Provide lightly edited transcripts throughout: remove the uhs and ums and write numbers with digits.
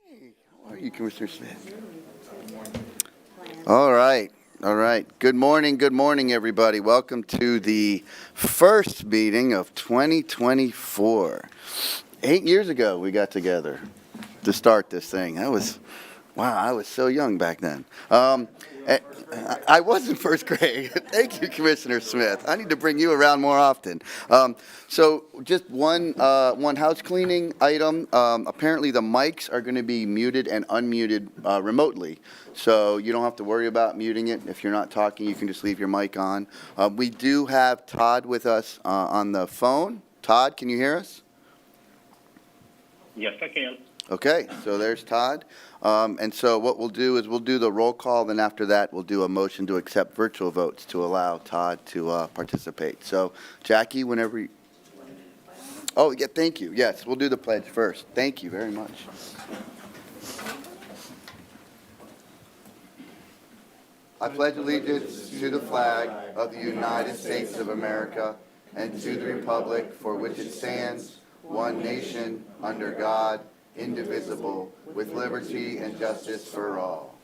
Hey, how are you, Commissioner Smith? All right. Good morning, everybody. Welcome to the first meeting of 2024. 8 years ago, we got together to start this thing. Wow, I was so young back then. I was in first grade. Thank you, Commissioner Smith. I need to bring you around more often. So just one house cleaning item. Apparently the mics are going to be muted and unmuted remotely. So you don't have to worry about muting it. If you're not talking, you can just leave your mic on. We do have Todd with us on the phone. Todd, can you hear us? Yes, I can. Okay, so there's Todd. And so what we'll do is we'll do the roll call, then after that we'll do a motion to accept virtual votes to allow Todd to participate. So Jackie, whenever you... Oh, yeah, thank you. Yes, we'll do the pledge first. Thank you very much. I pledge allegiance to the flag of the United States of America and to the republic for which it stands, one nation, under God, indivisible, with liberty and justice for all.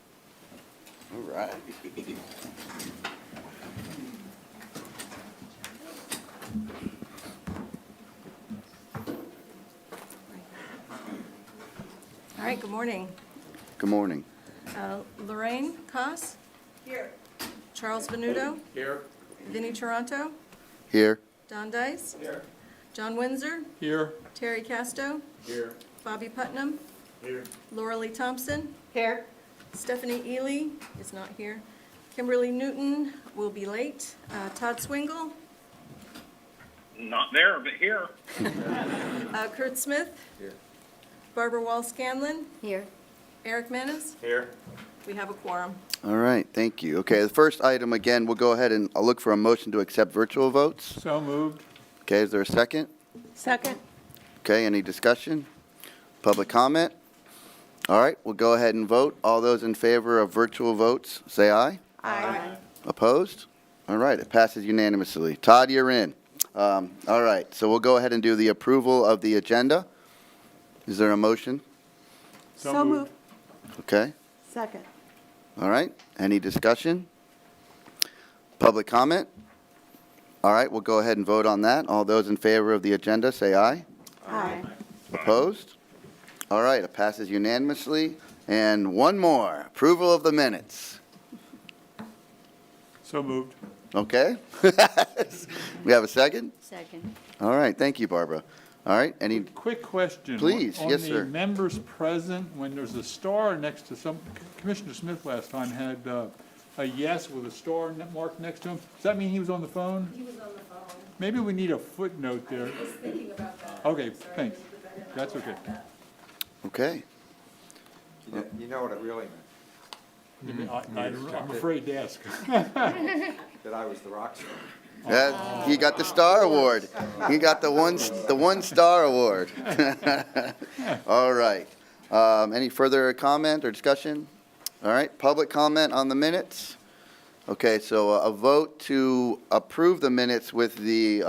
All right. All right, good morning. Good morning. Lorraine Koss? Here. Charles Venuto? Here. Vinnie Toronto? Here. Don Dice? Here. John Windsor? Here. Terry Casto? Here. Bobby Putnam? Here. Laura Lee Thompson? Here. Stephanie Ely is not here. Kimberly Newton will be late. Todd Swingle? Not there, but here. Kurt Smith? Here. Barbara Wall-Scanlon? Here. Eric Manis? Here. We have a quorum. All right, thank you. Okay, the first item, again, we'll go ahead and I'll look for a motion to accept virtual votes. So moved. Okay, is there a second? Second. Okay, any discussion? Public comment? All right, we'll go ahead and vote. All those in favor of virtual votes, say aye. Aye. Opposed? All right, it passes unanimously. Todd, you're in. All right, so we'll go ahead and do the approval of the agenda. Is there a motion? So moved. Okay, Second. all right, any discussion? Public comment? All right, we'll go ahead and vote on that. All those in favor of the agenda, say aye. Aye. Opposed? All right, it passes unanimously. And one more, approval of the minutes. So moved. Okay? We have a second? Second. All right, thank you, Barbara. All right, any, Quick question. Please, yes, sir. On the members present, when there's a star next to Commissioner Smith last time had a yes with a star mark next to him. Does that mean he was on the phone? He was on the phone. Maybe we need a footnote there. I was thinking about that. Okay, thanks. That's okay. okay. You know what it really meant, I'm afraid to ask. that I was the rock star. He got the star award. He got the one star award. All right. Any further comment or discussion? All right, public comment on the minutes? Okay, so a vote to approve the minutes with the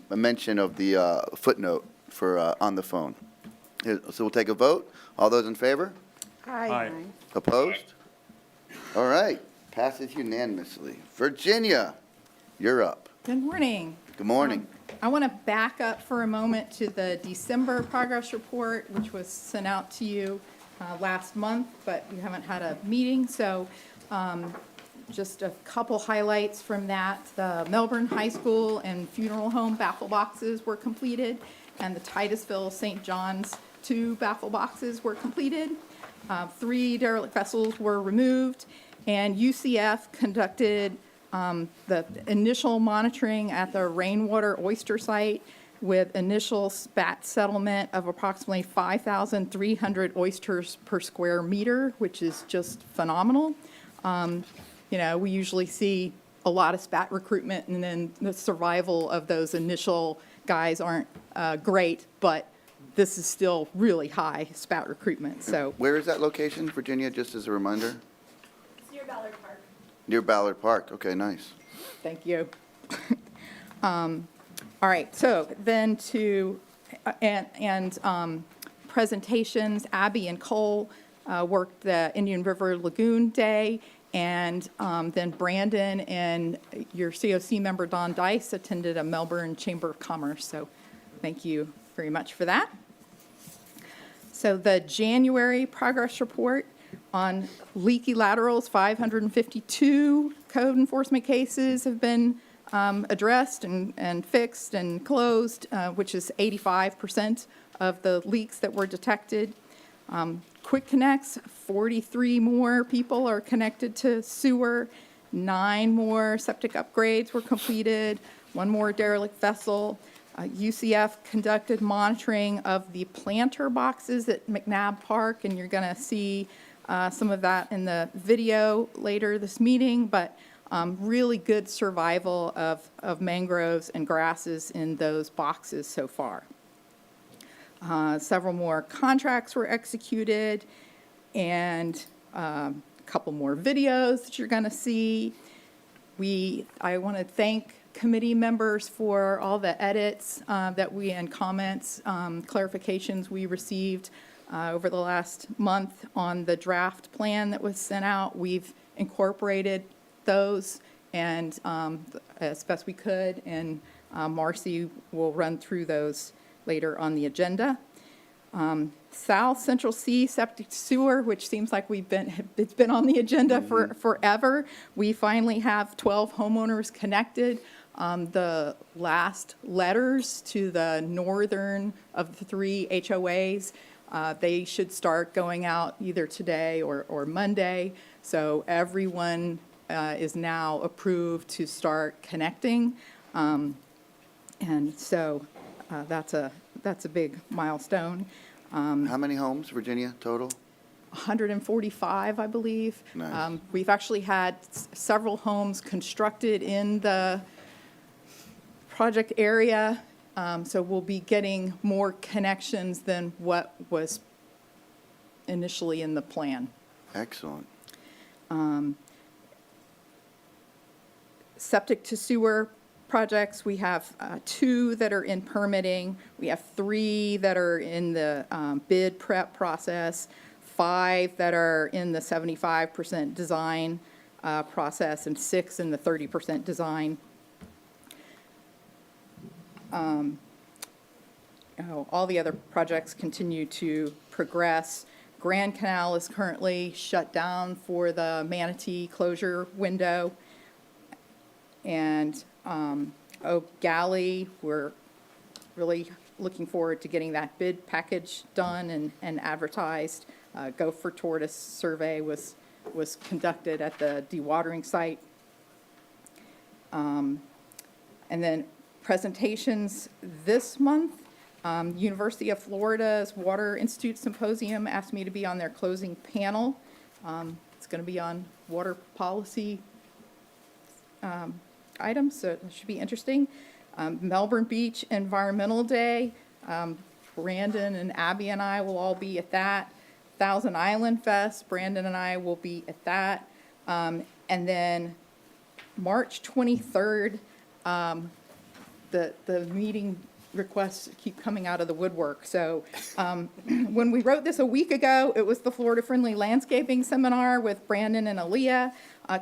mention of the footnote for on the phone. So we'll take a vote. All those in favor? Aye. Opposed? All right, passes unanimously. Virginia, you're up. Good morning. Good morning. I want to back up for a moment to the December progress report, which was sent out to you last month, but you haven't had a meeting. So just a couple highlights from that. The Melbourne High School and Funeral Home baffle boxes were completed, and the Titusville St. John's 2 baffle boxes were completed. 3 derelict vessels were removed, and UCF conducted the initial monitoring at the rainwater oyster site with initial spat settlement of approximately 5,300 oysters per square meter, which is just phenomenal. You know, we usually see a lot of spat recruitment, and then the survival of those initial guys aren't great, but this is still really high spat recruitment. So Where is that location, Virginia, just as a reminder? It's near Ballard Park. Near Ballard Park. Okay, nice. thank you. All right, so then to, presentations. Abby and Cole worked the Indian River Lagoon Day, and then Brandon and your COC member Don Dice attended a Melbourne Chamber of Commerce. So thank you very much for that. So the January progress report on leaky laterals, 552 code enforcement cases have been addressed and fixed and closed, which is 85% of the leaks that were detected. Quick connects, 43 more people are connected to sewer, 9 more septic upgrades were completed, 1 more derelict vessel. UCF conducted monitoring of the planter boxes at McNabb Park, and you're going to see some of that in the video later this meeting, but really good survival of mangroves and grasses in those boxes so far. Several more contracts were executed, and a couple more videos that you're going to see. I want to thank committee members for all the edits and comments, clarifications we received over the last month on the draft plan that was sent out. We've incorporated those and as best we could, and Marcy will run through those later on the agenda. South Central C Septic Sewer, which seems like it's been on the agenda for forever. We finally have 12 homeowners connected. The last letters to the northern of the 3 HOAs, they should start going out either today or Monday. So everyone is now approved to start connecting. And so that's a big milestone. How many homes, Virginia, total? 145, I believe. Nice. We've actually had several homes constructed in the project area, so we'll be getting more connections than what was initially in the plan. Excellent. Septic to sewer projects, we have 2 that are in permitting. We have 3 that are in the bid prep process, 5 that are in the 75% design process, and 6 in the 30% design. All the other projects continue to progress. Grand Canal is currently shut down for the manatee closure window. And Oak Galley, we're really looking forward to getting that bid package done and advertised. Gopher Tortoise survey was conducted at the dewatering site. And then presentations this month. University of Florida's Water Institute Symposium asked me to be on their closing panel. It's going to be on water policy items, so it should be interesting. Melbourne Beach Environmental Day. Brandon and Abby and I will all be at that. Thousand Island Fest, Brandon and I will be at that. And then March 23rd, the meeting requests keep coming out of the woodwork. So when we wrote this a week ago, it was the Florida Friendly Landscaping Seminar with Brandon and Aaliyah.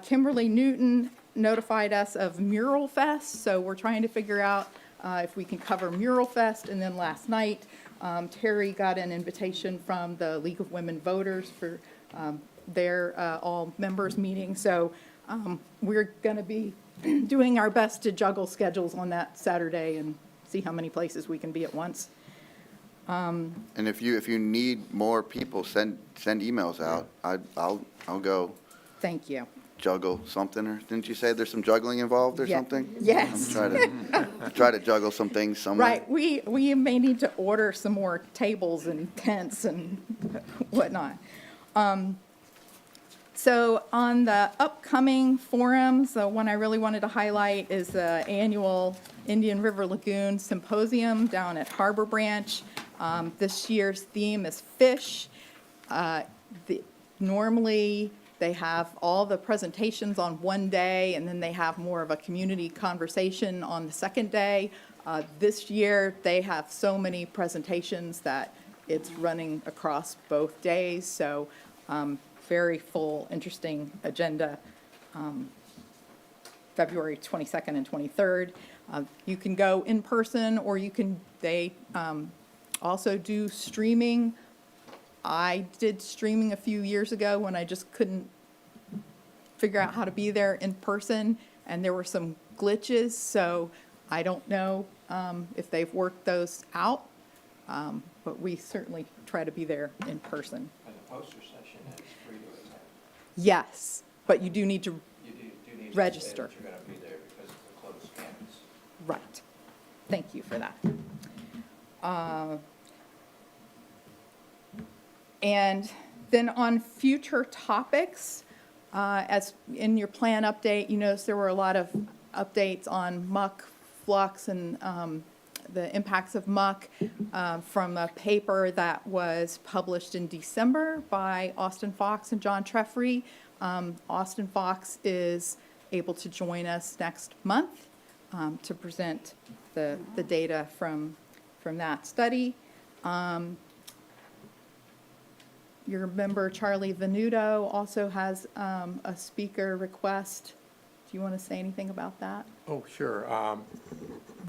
Kimberly Newton notified us of Mural Fest, so we're trying to figure out if we can cover Mural Fest. And then last night, Terry got an invitation from the League of Women Voters for their all members meeting. So we're going to be doing our best to juggle schedules on that Saturday and see how many places we can be at once. And if you need more people, send emails out. I'll go Thank you. juggle something, or didn't you say there's some juggling involved or Yeah. something? Yes. Try to juggle some things somewhere. Right, we may need to order some more tables and tents and whatnot. So on the upcoming forums, the one I really wanted to highlight is the annual Indian River Lagoon Symposium down at Harbor Branch. This year's theme is fish. Normally, they have all the presentations on one day, and then they have more of a community conversation on the second day. This year, they have so many presentations that it's running across both days, so very full, interesting agenda. February 22nd and 23rd. You can go in person, or they also do streaming. I did streaming a few years ago when I just couldn't figure out how to be there in person, and there were some glitches, so I don't know if they've worked those out, but we certainly try to be there in person. And the poster session is free to attend. Yes, but you do need to, You do need to Register. say that you're going to be there because of the closed campus. right. Thank you for that. And then on future topics, as in your plan update, you notice there were a lot of updates on muck, flux, and the impacts of muck from a paper that was published in December by Austin Fox and John Treffery. Austin Fox is able to join us next month to present the data from that study. Your member, Charlie Venuto, also has a speaker request. Do you want to say anything about that? Oh, sure.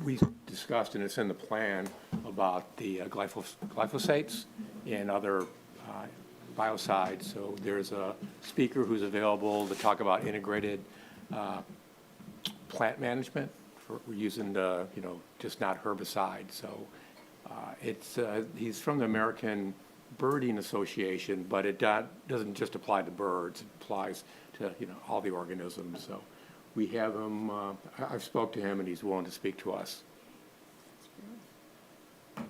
We discussed, and it's in the plan, about the glyphosates and other biocides. So there's a speaker who's available to talk about integrated plant management for using the, just not herbicide. So he's from the American Birding Association, but it doesn't just apply to birds. It applies to, all the organisms. So we have him, I've spoke to him, and he's willing to speak to us. All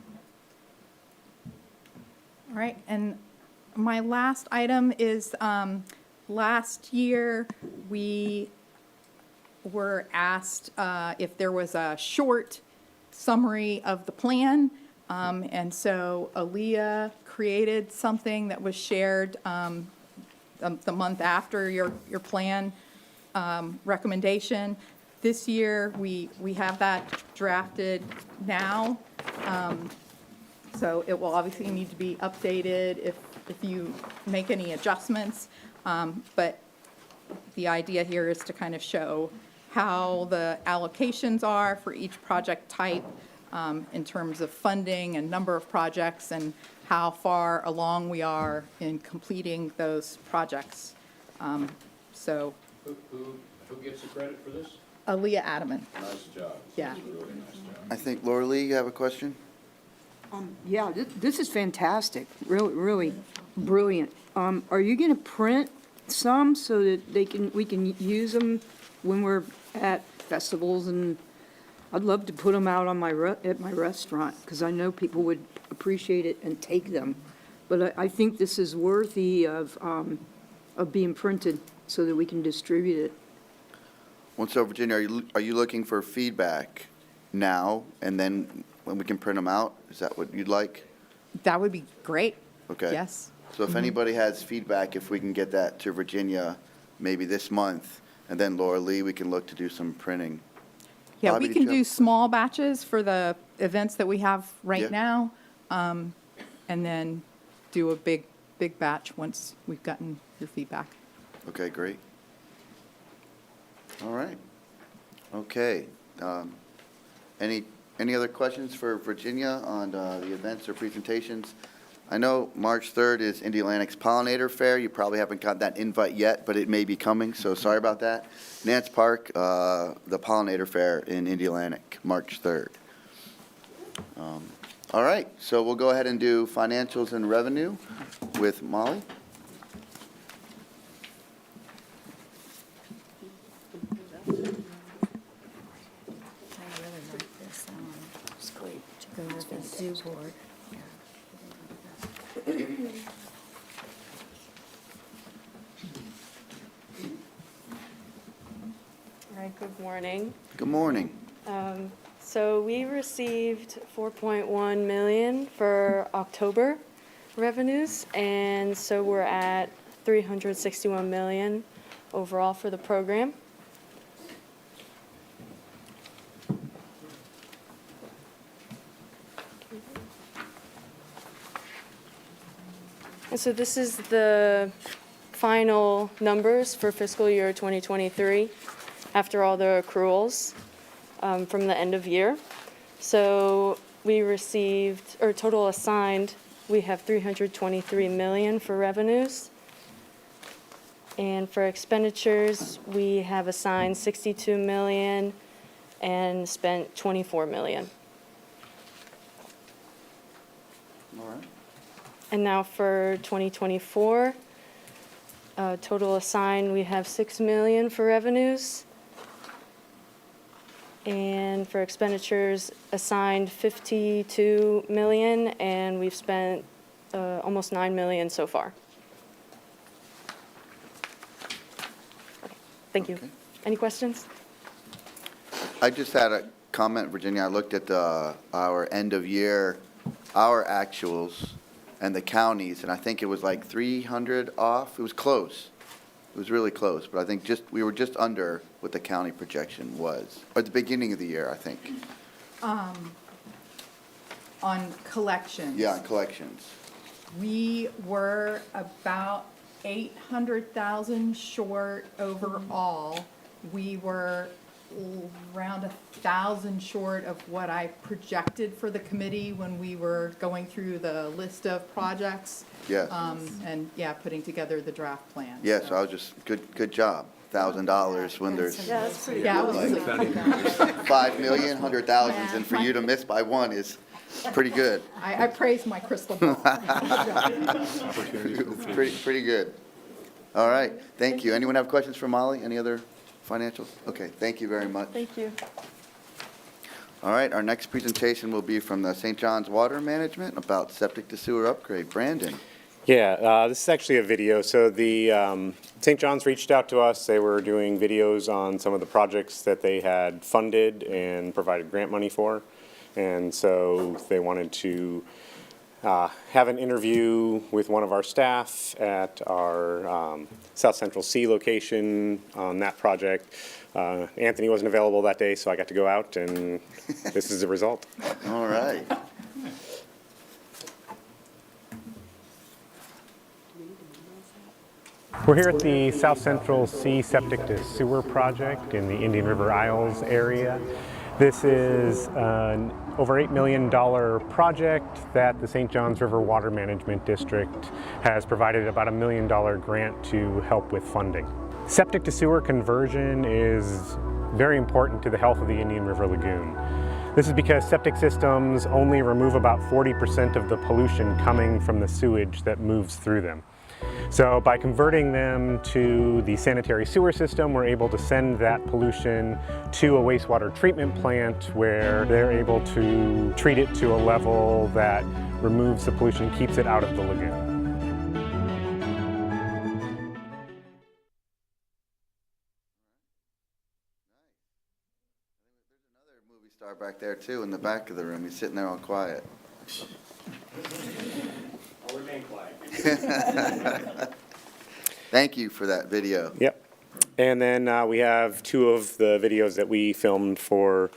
right, and my last item is, last year, we were asked if there was a short summary of the plan. And so Aaliyah created something that was shared the month after your plan recommendation. This year, we have that drafted now. So it will obviously need to be updated if you make any adjustments. But the idea here is to kind of show how the allocations are for each project type in terms of funding and number of projects, and how far along we are in completing those projects. So Who gets the credit for this? Aaliyah Adaman, Nice job. yeah. Really nice job. I think, Laura Lee, you have a question? Yeah, this is fantastic, really, really brilliant. Are you going to print some so that we can use them when we're at festivals? And I'd love to put them out on at my restaurant, because I know people would appreciate it and take them. But I think this is worthy of being printed so that we can distribute it. Well, so Virginia, are you looking for feedback now, and then when we can print them out? Is that what you'd like? That would be great. Okay. Yes. So if anybody has feedback, if we can get that to Virginia maybe this month, and then Laura Lee, we can look to do some printing. Yeah, Bobby, we did can you do have- small batches for the events that we have Yeah. right now, and then do a big batch once we've gotten your feedback. Okay, great. All right. Okay. Any other questions for Virginia on the events or presentations? I know March 3rd is Indy Atlantic's Pollinator Fair. You probably haven't got that invite yet, but it may be coming, so sorry about that. Nance Park, the Pollinator Fair in Indy Atlantic, March 3rd. All right, so we'll go ahead and do financials and revenue with Molly. I really like this, to go with the zoo board. All right, good morning. Good morning. So we received 4.1 million for October revenues, and so we're at 361 million overall for the program. And so this is the final numbers for fiscal year 2023 after all the accruals from the end of year. So we received, or total assigned, we have 323 million for revenues. And for expenditures, we have assigned 62 million and spent 24 million. All right. And now for 2024, total assigned, we have 6 million for revenues. And for expenditures, assigned 52 million, and we've spent almost 9 million so far. Okay, thank you. Okay. Any questions? I just had a comment, Virginia. I looked at our end of year, our actuals and the counties, and I think it was like 300 off. It was close. It was really close, but I think we were just under what the county projection was, or at the beginning of the year, I think. On collections. Yeah, on collections. We were about 800,000 short overall. We were around 1,000 short of what I projected for the committee when we were going through the list of projects. Yes. And yeah, putting together the draft plan. Yes, I was just, good job. $1,000 when there's Yeah, that's pretty Yeah, good. it was 5 million, 100,000, and for you to miss by one is pretty good. I praise my crystal ball. Pretty good. All right, thank you. Anyone have questions for Molly? Any other financials? Okay, thank you very much. Thank you. All right, our next presentation will be from the St. John's Water Management about septic to sewer upgrade. Brandon. Yeah, this is actually a video. So the St. John's reached out to us. They were doing videos on some of the projects that they had funded and provided grant money for. And so they wanted to have an interview with one of our staff at our South Central C location on that project. Anthony wasn't available that day, so I got to go out, and this is the result. All right. We're here at the South Central C Septic to Sewer project in the Indian River Isles area. This is an over $8 million project that the St. John's River Water Management District has provided about $1 million grant to help with funding. Septic to sewer conversion is very important to the health of the Indian River Lagoon. This is because septic systems only remove about 40% of the pollution coming from the sewage that moves through them. So by converting them to the sanitary sewer system, we're able to send that pollution to a wastewater treatment plant where they're able to treat it to a level that removes the pollution and keeps it out of the lagoon. Movie star back there too, in the back of the room. He's sitting there all quiet. I'll remain quiet. Thank you for that video. Yep. And then we have two of the videos that we filmed for,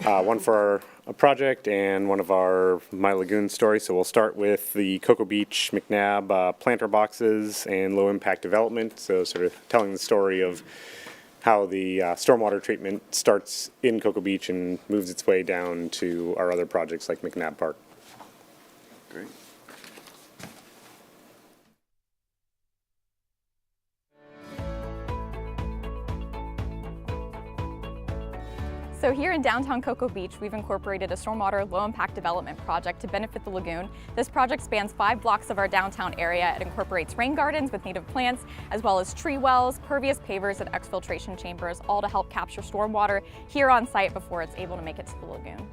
one for a project and one of our My Lagoon Story. So we'll start with the Cocoa Beach McNabb planter boxes and low impact development. So sort of telling the story of how the stormwater treatment starts in Cocoa Beach and moves its way down to our other projects like McNabb Park. Great. So here in downtown Cocoa Beach, we've incorporated a stormwater low-impact development project to benefit the lagoon. This project spans 5 blocks of our downtown area. It incorporates rain gardens with native plants, as well as tree wells, pervious pavers, and exfiltration chambers, all to help capture stormwater here on site before it's able to make it to the lagoon.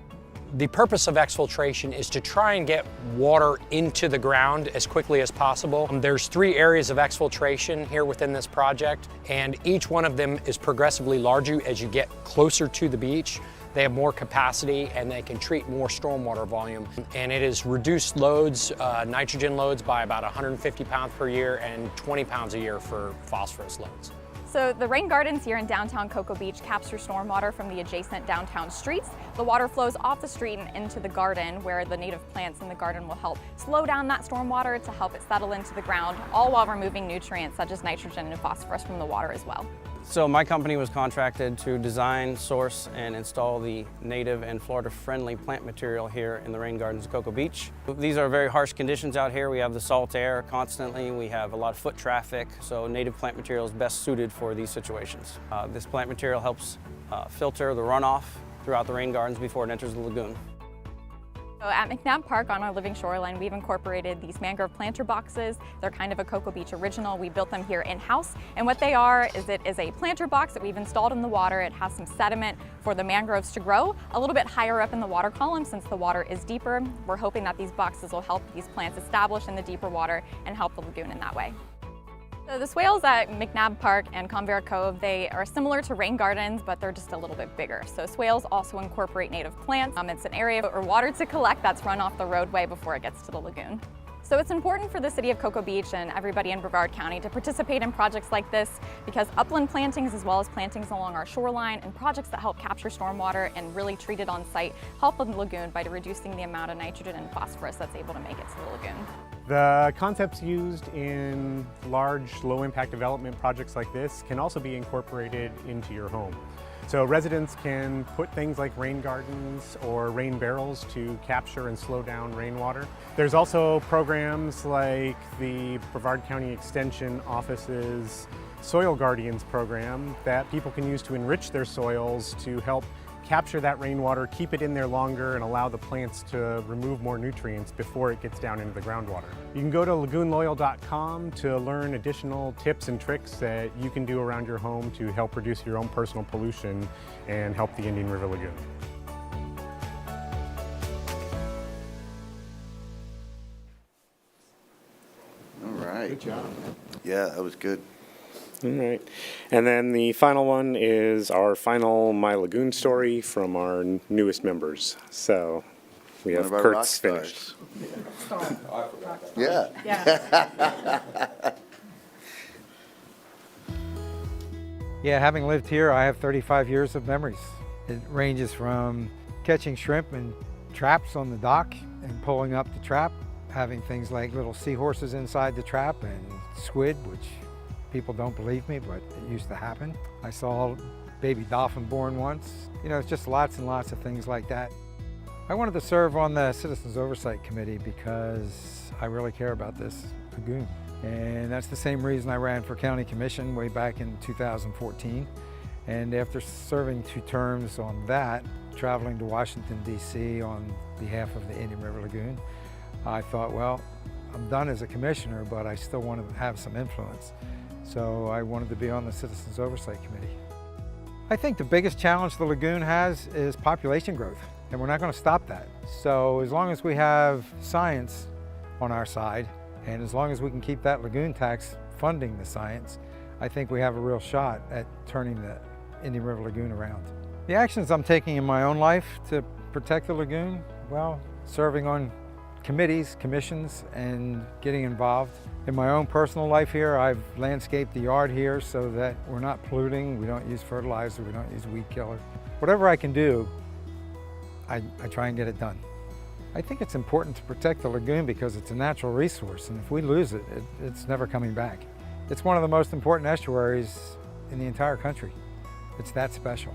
The purpose of exfiltration is to try and get water into the ground as quickly as possible. There's 3 areas of exfiltration here within this project, and each one of them is progressively larger as you get closer to the beach. They have more capacity and they can treat more stormwater volume. And it has reduced loads, nitrogen loads by about 150 pounds per year and 20 pounds a year for phosphorus loads. So the rain gardens here in downtown Cocoa Beach capture stormwater from the adjacent downtown streets. The water flows off the street and into the garden, where the native plants in the garden will help slow down that stormwater to help it settle into the ground, all while removing nutrients such as nitrogen and phosphorus from the water as well. So my company was contracted to design, source, and install the native and Florida-friendly plant material here in the rain gardens of Cocoa Beach. These are very harsh conditions out here. We have the salt air constantly. We have a lot of foot traffic, so native plant material is best suited for these situations. This plant material helps filter the runoff throughout the rain gardens before it enters the lagoon. So at McNabb Park on our living shoreline, we've incorporated these mangrove planter boxes. They're kind of a Cocoa Beach original. We built them here in-house. And what they are is it is a planter box that we've installed in the water. It has some sediment for the mangroves to grow a little bit higher up in the water column since the water is deeper. We're hoping that these boxes will help these plants establish in the deeper water and help the lagoon in that way. So the swales at McNabb Park and Convera Cove, they are similar to rain gardens, but they're just a little bit bigger. So swales also incorporate native plants. It's an area for water to collect that's run off the roadway before it gets to the lagoon. So it's important for the city of Cocoa Beach and everybody in Brevard County to participate in projects like this because upland plantings as well as plantings along our shoreline and projects that help capture stormwater and really treat it on site help the lagoon by reducing the amount of nitrogen and phosphorus that's able to make it to the lagoon. The concepts used in large, low-impact development projects like this can also be incorporated into your home. So residents can put things like rain gardens or rain barrels to capture and slow down rainwater. There's also programs like the Brevard County Extension Office's Soil Guardians program that people can use to enrich their soils to help capture that rainwater, keep it in there longer, and allow the plants to remove more nutrients before it gets down into the groundwater. You can go to lagoonloyal.com to learn additional tips and tricks that you can do around your home to help reduce your own personal pollution and help the Indian River Lagoon. All right. Good job. Yeah, that was good. All right. And then the final one is our final My Lagoon story from our newest members. So we One have of our rock Kurt's finished. stars. I forgot that. Yeah. Yeah, having lived here, I have 35 years of memories. It ranges from catching shrimp and traps on the dock and pulling up the trap, having things like little seahorses inside the trap and squid, which people don't believe me, but it used to happen. I saw a baby dolphin born once. You know, it's just lots and lots of things like that. I wanted to serve on the Citizens Oversight Committee because I really care about this lagoon. And that's the same reason I ran for County Commission way back in 2014. And after serving 2 terms on that, traveling to Washington, D.C. on behalf of the Indian River Lagoon, I thought, well, I'm done as a commissioner, but I still want to have some influence. So I wanted to be on the Citizens Oversight Committee. I think the biggest challenge the lagoon has is population growth, and we're not going to stop that. So as long as we have science on our side, and as long as we can keep that lagoon tax funding the science, I think we have a real shot at turning the Indian River Lagoon around. The actions I'm taking in my own life to protect the lagoon, well, serving on committees, commissions, and getting involved. In my own personal life here, I've landscaped the yard here so that we're not polluting, we don't use fertilizer, we don't use weed killer. Whatever I can do, I try and get it done. I think it's important to protect the lagoon because it's a natural resource, and if we lose it, it's never coming back. It's one of the most important estuaries in the entire country. It's that special.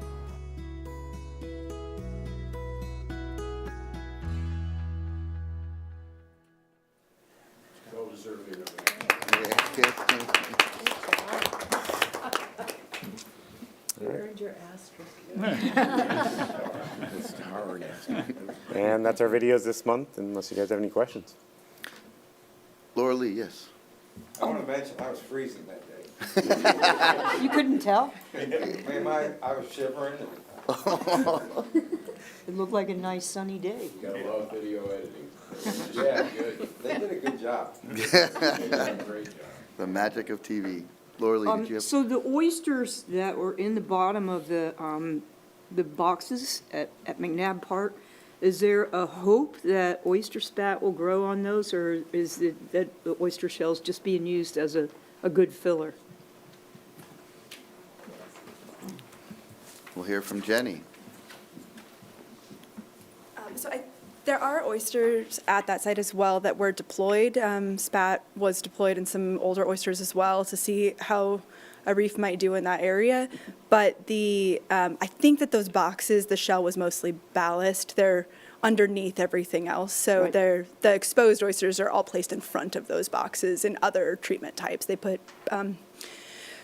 Well deserving of it. Earned your asterisk. And that's our videos this month, unless you guys have any questions. Laura Lee, yes. I want to mention, I was freezing that day. You couldn't tell? Man, I was shivering. It looked like a nice sunny day. You gotta love video editing. Yeah, Good. they did a good job. They did a great job. The magic of TV. Laura Lee, did you have? So the oysters that were in the bottom of the boxes at McNabb Park, is there a hope that oyster spat will grow on those, or is it that the oyster shells just being used as a good filler? We'll hear from Jenny. There are oysters at that site as well that were deployed. SPAT was deployed and some older oysters as well to see how a reef might do in that area. But I think that those boxes, the shell was mostly ballast. They're underneath everything else. So Right. the exposed oysters are all placed in front of those boxes in other treatment types. They put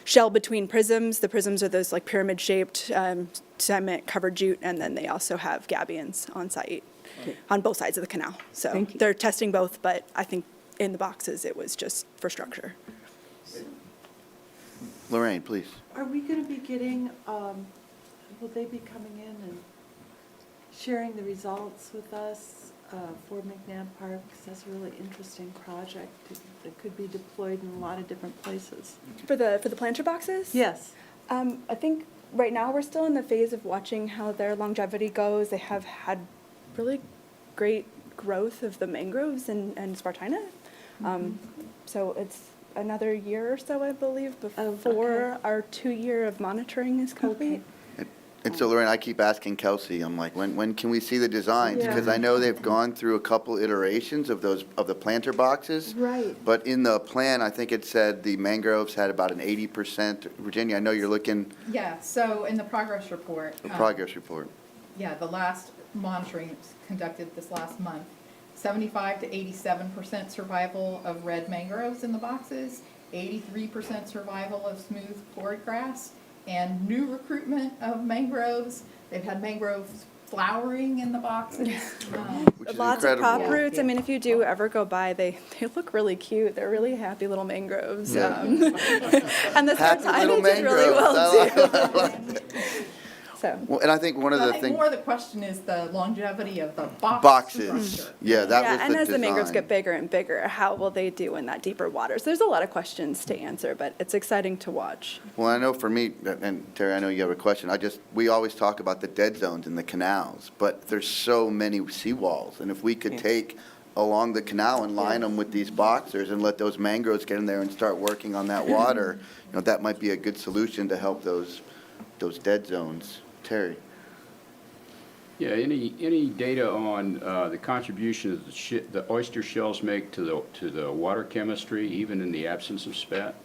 shell between prisms. The prisms are those like pyramid-shaped cement-covered jute, and then they also have gabions on site on both sides of the canal. So Thank you. they're testing both, but I think in the boxes it was just for structure. Lorraine, please. Are we going to be getting, will they be coming in and sharing the results with us for McNabb Park? Because that's a really interesting project that could be deployed in a lot of different places. For the planter boxes? Yes. I think right now we're still in the phase of watching how their longevity goes. They have had really great growth of the mangroves and Spartina. So it's another year or so, I believe, before our 2-year of monitoring is complete. And so Lorraine, I keep asking Kelsey, I'm like, when can we see the designs? Yeah. Because I know they've gone through a couple iterations of the planter boxes. Right. But in the plan, I think it said the mangroves had about an 80%. Virginia, I know you're looking Yeah, so in the progress report. at the progress report. Yeah, the last monitoring was conducted this last month. 75 to 87% survival of red mangroves in the boxes, 83% survival of smooth board grass, and new recruitment of mangroves. They've had mangroves flowering in the boxes. Which is Lots of incredible. prop roots. I mean, if you do ever go by, they look really cute. They're really happy little mangroves. Yeah. And the Happy little Spartina did really mangroves. well too. So. Well, and I think one of I the think things. more the question is the longevity of the Boxes. structure. Yeah, that was Yeah, the and as the mangroves design. get bigger and bigger, how will they do in that deeper water? So there's a lot of questions to answer, but it's exciting to watch. Well, I know for me, and Terry, I know you have a question. We always talk about the dead zones in the canals, but there's so many seawalls. And if we could take along the canal and line them with these boxers and let those mangroves get in there and start working on that water, that might be a good solution to help those dead zones. Terry? Yeah, any data on the contribution of the oyster shells make to the water chemistry, even in the absence of spat?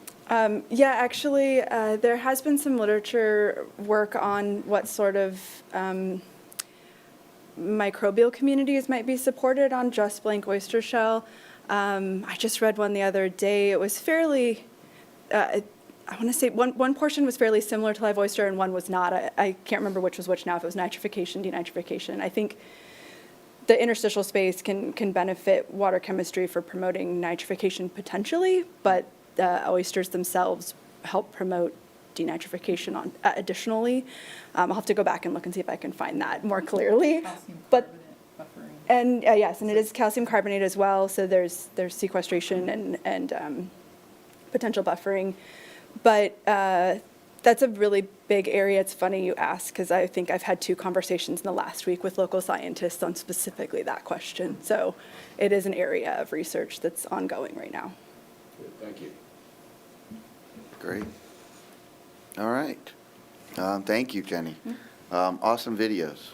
Yeah, actually, there has been some literature work on what sort of microbial communities might be supported on just blank oyster shell. I just read one the other day. It was fairly, I want to say one portion was fairly similar to live oyster and one was not. I can't remember which was which now, if it was nitrification, denitrification. I think the interstitial space can benefit water chemistry for promoting nitrification potentially, but the oysters themselves help promote denitrification additionally. I'll have to go back and look and see if I can find that more clearly. And yes, and it is calcium carbonate as well, so there's sequestration and potential buffering. But that's a really big area. It's funny you ask, because I think I've had 2 conversations in the last week with local scientists on specifically that question. So it is an area of research that's ongoing right now. Good, thank you. Great. All right. Thank you, Jenny. Awesome videos.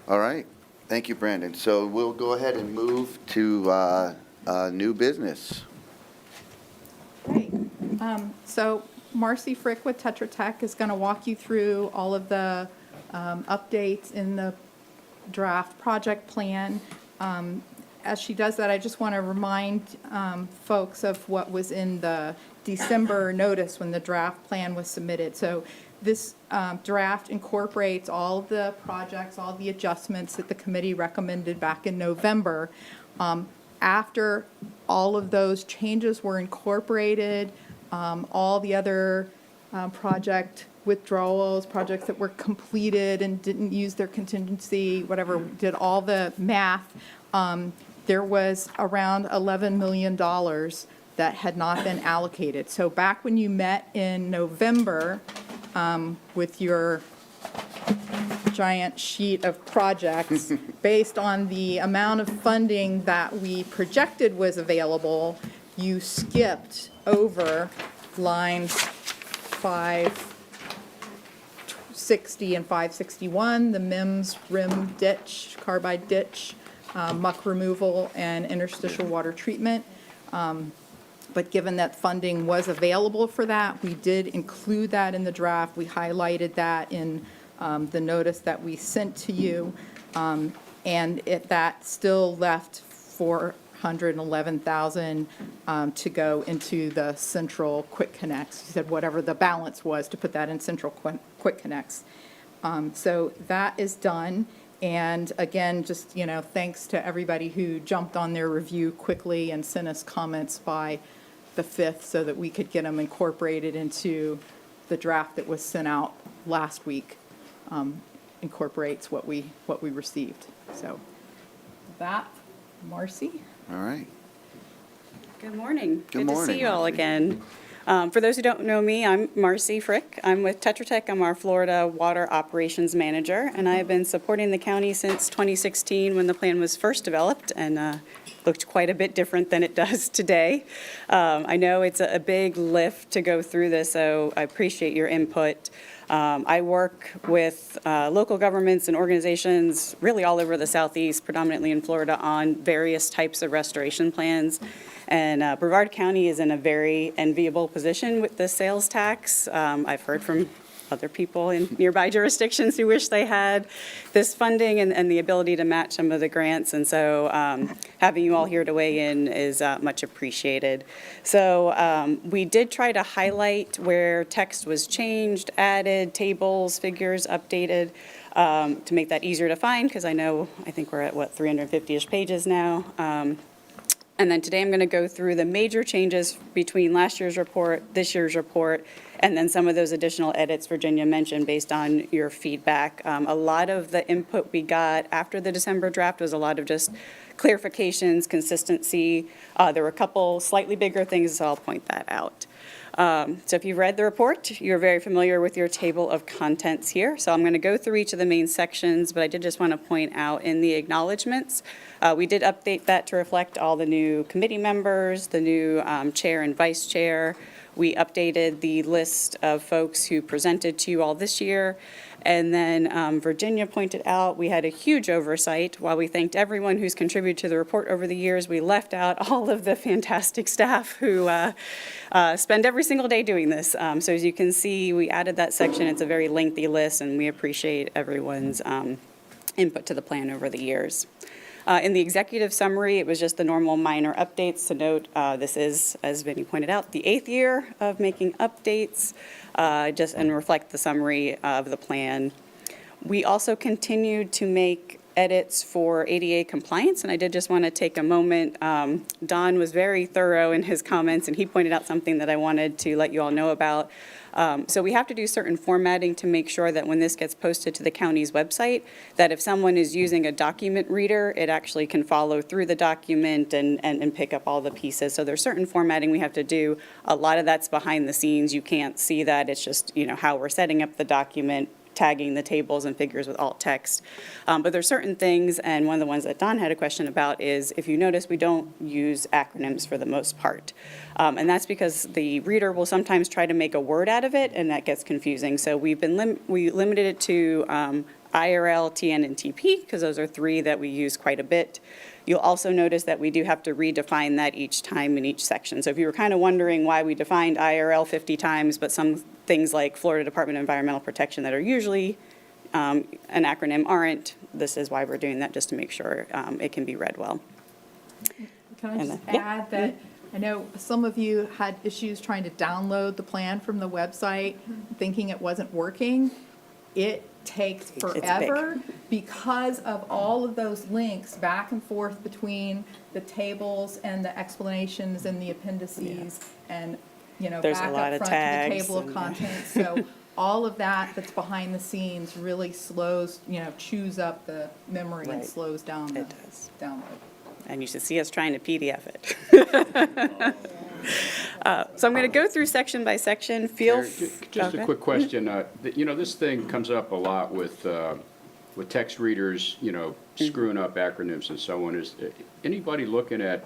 All right. Thank you, Brandon. So we'll go ahead and move to new business. Great. So Marcy Frick with Tetra Tech is going to walk you through all of the updates in the draft project plan. As she does that, I just want to remind folks of what was in the December notice when the draft plan was submitted. So this draft incorporates all of the projects, all the adjustments that the committee recommended back in November. After all of those changes were incorporated, all the other project withdrawals, projects that were completed and didn't use their contingency, whatever, did all the math, there was around $11 million that had not been allocated. So back when you met in November with your giant sheet of projects, based on the amount of funding that we projected was available, you skipped over lines 5, 560 and 561, the MIMS rim ditch, carbide ditch, muck removal, and interstitial water treatment. But given that funding was available for that, we did include that in the draft. We highlighted that in the notice that we sent to you. And that still left $411,000 to go into the central quick connects. You said whatever the balance was to put that in central quick connects. So that is done. And again, just, thanks to everybody who jumped on their review quickly and sent us comments by the 5th so that we could get them incorporated into the draft that was sent out last week. Incorporates what we received. So that, Marcy. All right. Good morning. Good to morning, see you all Marcy. again. For those who don't know me, I'm Marcy Frick. I'm with Tetra Tech. I'm our Florida Water Operations Manager, and I have been supporting the county since 2016 when the plan was first developed and looked quite a bit different than it does today. I know it's a big lift to go through this, so I appreciate your input. I work with local governments and organizations really all over the Southeast, predominantly in Florida, on various types of restoration plans. And Brevard County is in a very enviable position with the sales tax. I've heard from other people in nearby jurisdictions who wish they had this funding and the ability to match some of the grants. And so having you all here to weigh in is much appreciated. So we did try to highlight where text was changed, added, tables, figures updated, to make that easier to find, because I think we're at, 350-ish pages now. And then today I'm going to go through the major changes between last year's report, this year's report, and then some of those additional edits Virginia mentioned based on your feedback. A lot of the input we got after the December draft was a lot of just clarifications, consistency. There were a couple slightly bigger things, so I'll point that out. So if you've read the report, you're very familiar with your table of contents here. So I'm going to go through each of the main sections, but I did just want to point out in the acknowledgements, we did update that to reflect all the new committee members, the new chair and vice chair. We updated the list of folks who presented to you all this year. And then Virginia pointed out we had a huge oversight. While we thanked everyone who's contributed to the report over the years, we left out all of the fantastic staff who spend every single day doing this. So as you can see, we added that section. It's a very lengthy list, and we appreciate everyone's input to the plan over the years. In the executive summary, it was just the normal minor updates to note this is, as Vinny pointed out, the 8th year of making updates, and reflect the summary of the plan. We also continued to make edits for ADA compliance, and I did just want to take a moment. Don was very thorough in his comments, and he pointed out something that I wanted to let you all know about. So we have to do certain formatting to make sure that when this gets posted to the county's website, that if someone is using a document reader, it actually can follow through the document and pick up all the pieces. So there's certain formatting we have to do. A lot of that's behind the scenes. You can't see that. It's just, how we're setting up the document, tagging the tables and figures with alt text. But there's certain things, and one of the ones that Don had a question about is, if you notice, we don't use acronyms for the most part. And that's because the reader will sometimes try to make a word out of it, and that gets confusing. So we limited it to IRL, TN, and TP, because those are 3 that we use quite a bit. You'll also notice that we do have to redefine that each time in each section. So if you were kind of wondering why we defined IRL 50 times, but some things like Florida Department of Environmental Protection that are usually an acronym aren't, this is why we're doing that, just to make sure it can be read well. Can I just add that I know some of you had issues trying to download the plan from the website, thinking it wasn't working. It takes forever because of all of those links back and forth between the tables and the explanations and the appendices and, There's back a lot up of front to the tags table of contents. So all of that's behind the scenes really slows, chews up the memory and slows down the download. And you should see us trying to PDF it. So I'm going to go through section by section. Just a quick question. This thing comes up a lot with text readers, screwing up acronyms and so on. Is anybody looking at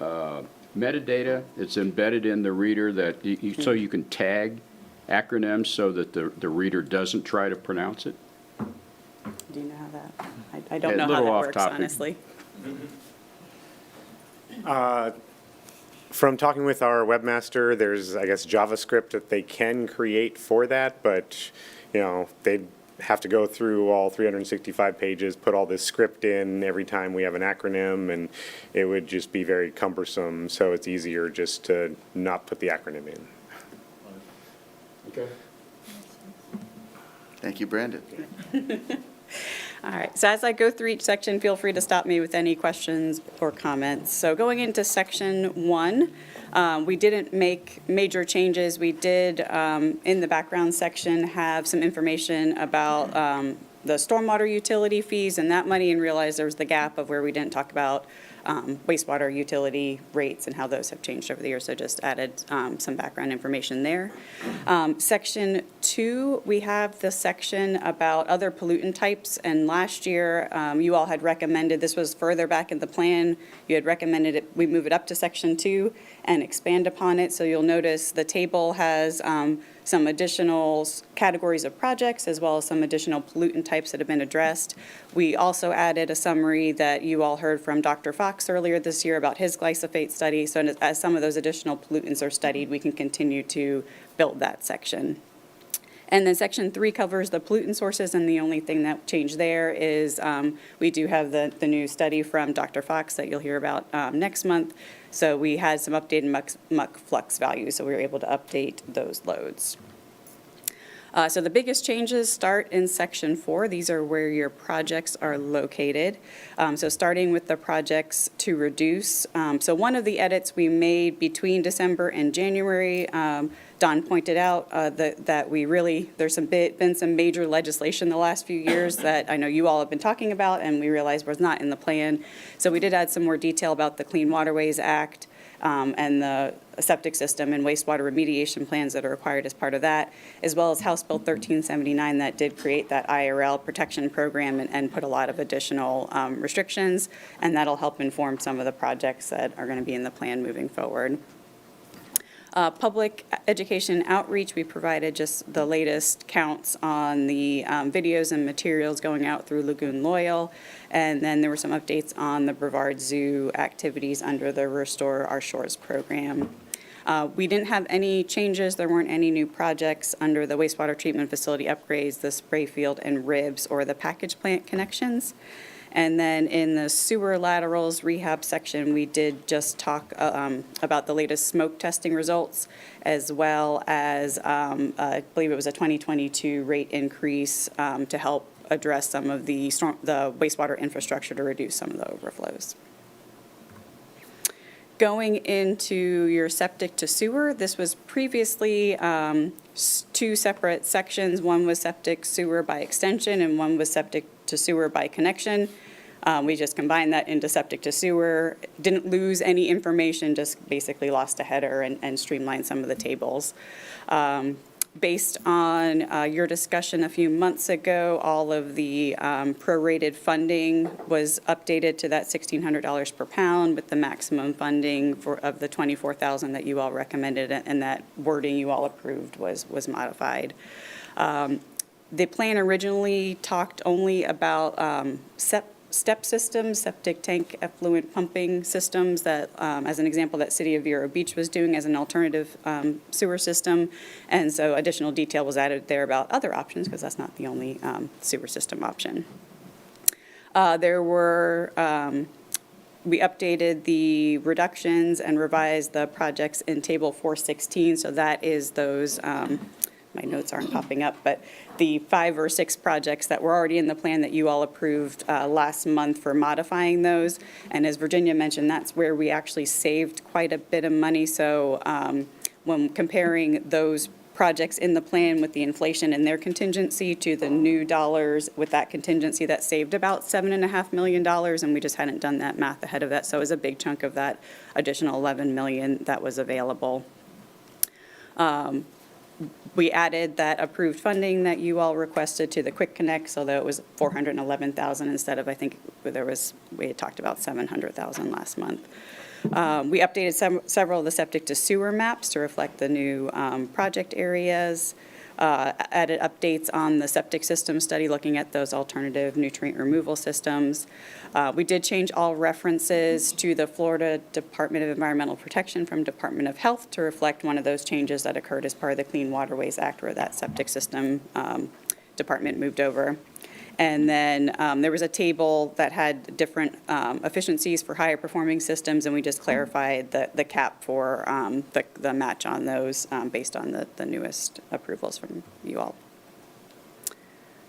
metadata that's embedded in the reader that so you can tag acronyms so that the reader doesn't try to pronounce it? Do you know how that, I don't Yeah, know a how little that off works, topic. honestly. From talking with our webmaster, there's, I guess, JavaScript that they can create for that, but, you know, they have to go through all 365 pages, put all this script in every time we have an acronym, and it would just be very cumbersome, so it's easier just to not put the acronym in. Okay. Thank you, Brandon. All right, so as I go through each section, feel free to stop me with any questions or comments. So going into section 1, we didn't make major changes. We did, in the background section, have some information about the stormwater utility fees and that money, and realized there was the gap of where we didn't talk about wastewater utility rates and how those have changed over the years, so just added some background information there. Section 2, we have the section about other pollutant types, and last year you all had recommended, this was further back in the plan, you had recommended it, we move it up to section 2 and expand upon it, so you'll notice the table has some additional categories of projects as well as some additional pollutant types that have been addressed. We also added a summary that you all heard from Dr. Fox earlier this year about his glyphosate study. So as some of those additional pollutants are studied, we can continue to build that section. And then section 3 covers the pollutant sources, and the only thing that changed there is we do have the new study from Dr. Fox that you'll hear about next month. So we had some updated muck flux values, so we were able to update those loads. So the biggest changes start in section 4. These are where your projects are located. So starting with the projects to reduce. So one of the edits we made between December and January, Don pointed out that we really, there's been some major legislation the last few years that I know you all have been talking about, and we realized was not in the plan. So we did add some more detail about the Clean Waterways Act and the septic system and wastewater remediation plans that are required as part of that, as well as House Bill 1379 that did create that IRL protection program and put a lot of additional restrictions, and that'll help inform some of the projects that are going to be in the plan moving forward. Public education outreach, we provided just the latest counts on the videos and materials going out through Lagoon Loyal, and then there were some updates on the Brevard Zoo activities under the Restore Our Shores program. We didn't have any changes. There weren't any new projects under the wastewater treatment facility upgrades, the spray field and ribs, or the package plant connections. And then in the sewer laterals rehab section, we did just talk about the latest smoke testing results, as well as I believe it was a 2022 rate increase to help address some of the wastewater infrastructure to reduce some of the overflows. Going into your septic to sewer, this was previously 2 separate sections. One was septic sewer by extension and one was septic to sewer by connection. We just combined that into septic to sewer, didn't lose any information, just basically lost a header and streamlined some of the tables. Based on your discussion a few months ago, all of the prorated funding was updated to that $1,600 per pound, with the maximum funding of the $24,000 that you all recommended, and that wording you all approved was modified. The plan originally talked only about step systems, septic tank effluent pumping systems, that, as an example, that City of Vero Beach was doing as an alternative sewer system. And so additional detail was added there about other options, because that's not the only sewer system option. We updated the reductions and revised the projects in Table 416. So that is those, my notes aren't popping up, but the 5 or 6 projects that were already in the plan that you all approved last month for modifying those. And as Virginia mentioned, that's where we actually saved quite a bit of money. So when comparing those projects in the plan with the inflation and their contingency to the new dollars with that contingency, that saved about $7.5 million, and we just hadn't done that math ahead of that. So it was a big chunk of that additional $11 million that was available. We added that approved funding that you all requested to the Quick Connect, so that it was $411,000 instead of, I think we had talked about $700,000 last month. We updated several of the septic to sewer maps to reflect the new project areas. Added updates on the septic system study, looking at those alternative nutrient removal systems. We did change all references to the Florida Department of Environmental Protection from Department of Health to reflect one of those changes that occurred as part of the Clean Waterways Act, where that septic system department moved over. And then there was a table that had different efficiencies for higher performing systems, and we just clarified the cap for the match on those based on the newest approvals from you all.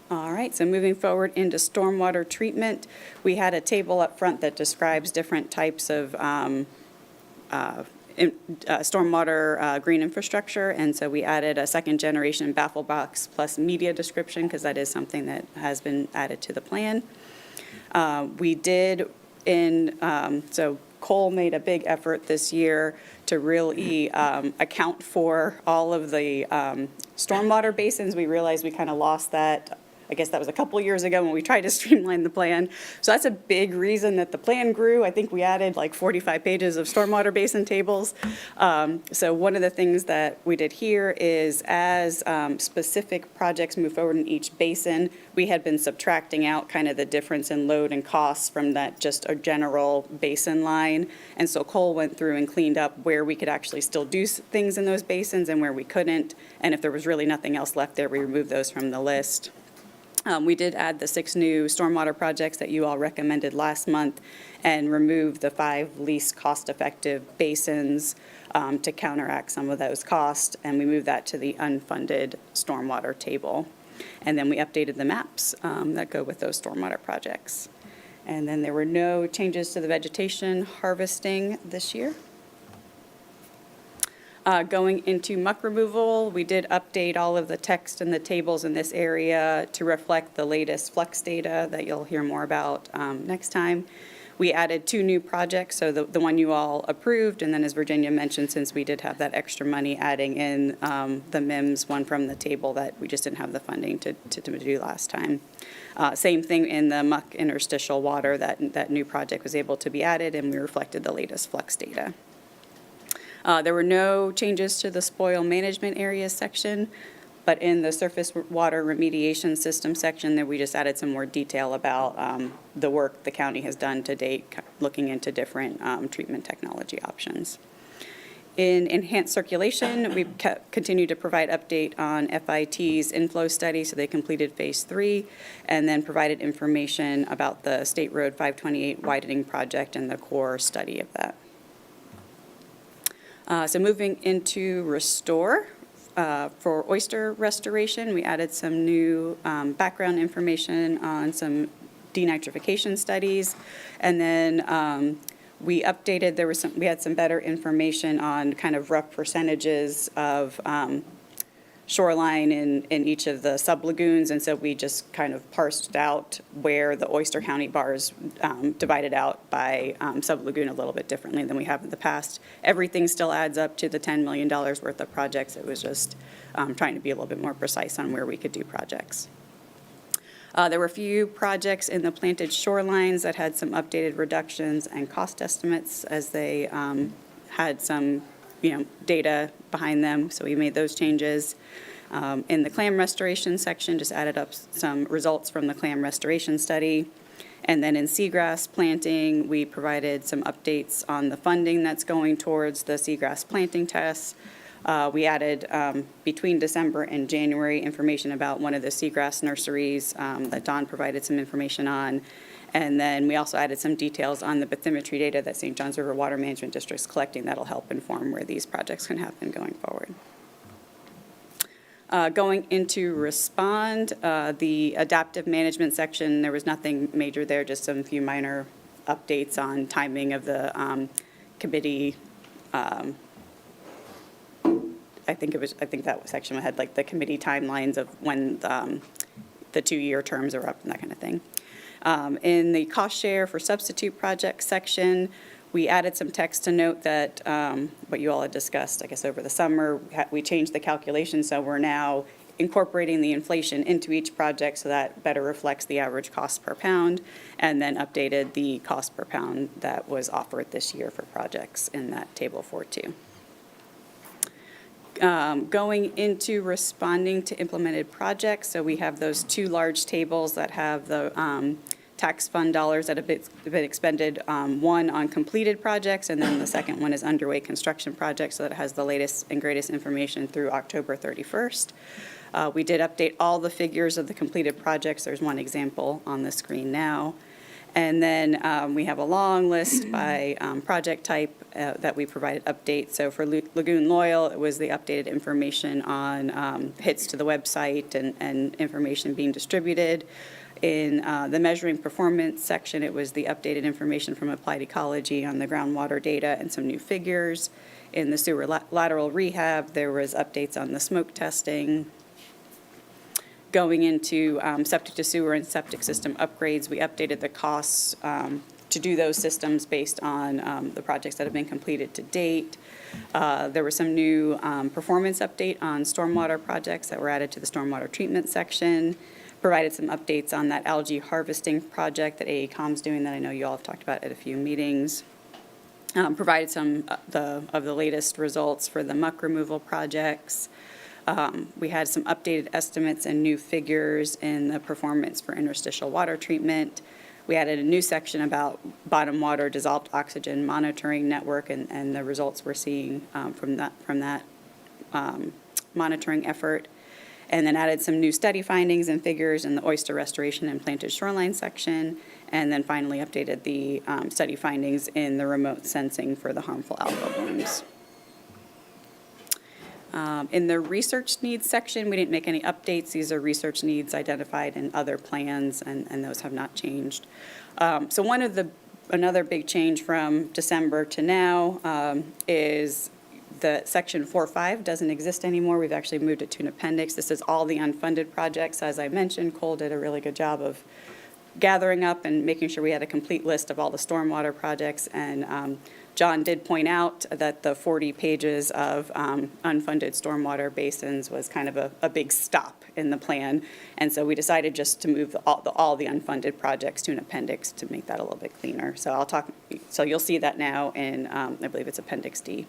All right, so moving forward into stormwater treatment, we had a table up front that describes different types of stormwater green infrastructure, and so we added a second generation baffle box plus media description because that is something that has been added to the plan. We did so Cole made a big effort this year to really account for all of the stormwater basins. We realized we kind of lost that. I guess that was a couple years ago when we tried to streamline the plan. So that's a big reason that the plan grew. I think we added like 45 pages of stormwater basin tables. So one of the things that we did here is as specific projects move forward in each basin, we had been subtracting out kind of the difference in load and costs from that just a general basin line. And so Cole went through and cleaned up where we could actually still do things in those basins and where we couldn't. And if there was really nothing else left there, we removed those from the list. We did add the 6 new stormwater projects that you all recommended last month and remove the 5 least cost-effective basins to counteract some of those costs, and we moved that to the unfunded stormwater table. And then we updated the maps that go with those stormwater projects. And then there were no changes to the vegetation harvesting this year. Going into muck removal, we did update all of the text and the tables in this area to reflect the latest flux data that you'll hear more about next time. We added 2 new projects, so the one you all approved, and then as Virginia mentioned, since we did have that extra money, adding in the MIMS one from the table that we just didn't have the funding to do last time. Same thing in the muck interstitial water, that new project was able to be added, and we reflected the latest flux data. There were no changes to the spoil management areas section, but in the surface water remediation system section, there we just added some more detail about the work the county has done to date, looking into different treatment technology options. In enhanced circulation, we've continued to provide update on FIT's inflow study, so they completed phase 3, and then provided information about the State Road 528 widening project and the core study of that. So moving into restore, for oyster restoration, we added some new background information on some denitrification studies, and then we updated. We had some better information on kind of rough percentages of shoreline in each of the sub-lagoons, and so we just kind of parsed out where the Oyster County bars divided out by sub-lagoon a little bit differently than we have in the past. Everything still adds up to the $10 million worth of projects. It was just trying to be a little bit more precise on where we could do projects. There were a few projects in the planted shorelines that had some updated reductions and cost estimates as they had some data behind them, so we made those changes. In the clam restoration section, just added up some results from the clam restoration study. And then in seagrass planting, we provided some updates on the funding that's going towards the seagrass planting tests. We added, between December and January, information about one of the seagrass nurseries that Don provided some information on. And then we also added some details on the bathymetry data that St. Johns River Water Management District is collecting that'll help inform where these projects can happen going forward. Going into respond, the adaptive management section, there was nothing major there, just some few minor updates on timing of the committee. I think that section had like the committee timelines of when the 2-year terms are up and that kind of thing. In the cost share for substitute project section, we added some text to note that what you all had discussed, I guess, over the summer. We changed the calculation, so we're now incorporating the inflation into each project so that better reflects the average cost per pound, and then updated the cost per pound that was offered this year for projects in that table 4.2. Going into responding to implemented projects, so we have those two large tables that have the tax fund dollars that have been expended, one on completed projects, and then the second one is underway construction projects, so that it has the latest and greatest information through October 31st. We did update all the figures of the completed projects. There's one example on the screen now. And then we have a long list by project type that we provided updates. So for Lagoon Loyal, it was the updated information on hits to the website and information being distributed. In the measuring performance section, it was the updated information from Applied Ecology on the groundwater data and some new figures. In the sewer lateral rehab, there was updates on the smoke testing. Going into septic to sewer and septic system upgrades, we updated the costs to do those systems based on the projects that have been completed to date. There was some new performance update on stormwater projects that were added to the stormwater treatment section. Provided some updates on that algae harvesting project that AECom's doing that I know you all have talked about at a few meetings. Provided some of the latest results for the muck removal projects. We had some updated estimates and new figures in the performance for interstitial water treatment. We added a new section about bottom water dissolved oxygen monitoring network and the results we're seeing from that monitoring effort. And then added some new study findings and figures in the oyster restoration and planted shoreline section. And then finally updated the study findings in the remote sensing for the harmful algal blooms. In the research needs section, we didn't make any updates. These are research needs identified in other plans, and those have not changed. So another big change from December to now is the section 4.5 doesn't exist anymore. We've actually moved it to an appendix. This is all the unfunded projects. As I mentioned, Cole did a really good job of gathering up and making sure we had a complete list of all the stormwater projects. And John did point out that the 40 pages of unfunded stormwater basins was kind of a big stop in the plan. And so we decided just to move all the unfunded projects to an appendix to make that a little bit cleaner. So you'll see that now in, I believe it's Appendix D.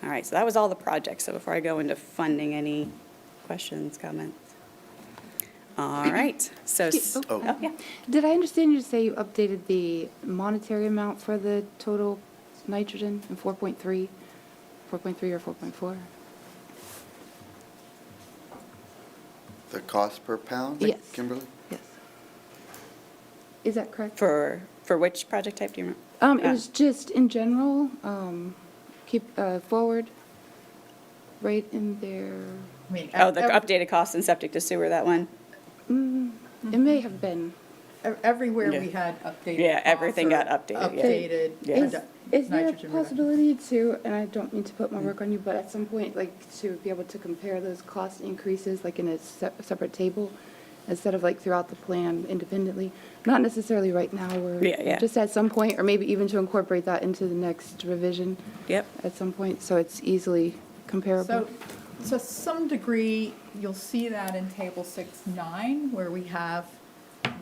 All right, so that was all the projects. So before I go into funding, any questions, comments? All right, so, yeah. Did I understand you to say you updated the monetary amount for the total nitrogen in 4.3? 4.3 or 4.4? The cost per pound, Yes. Kimberly? Yes. Is that correct? For which project type, do you remember? It was just in general, keep forward, right in there. The updated costs in septic to sewer, that one? It may have been. Everywhere we had updated. Yeah, everything got updated, yeah. Updated. Yeah. Is there a nitrogen reduction. possibility to, and I don't mean to put more work on you, but at some point, like, to be able to compare those cost increases, like in a separate table, instead of like throughout the plan independently? Not necessarily right now, or just at some point, or maybe even to incorporate that into the next revision. Yep. At some point, so it's easily comparable. So to some degree, you'll see that in Table 6.9, where we have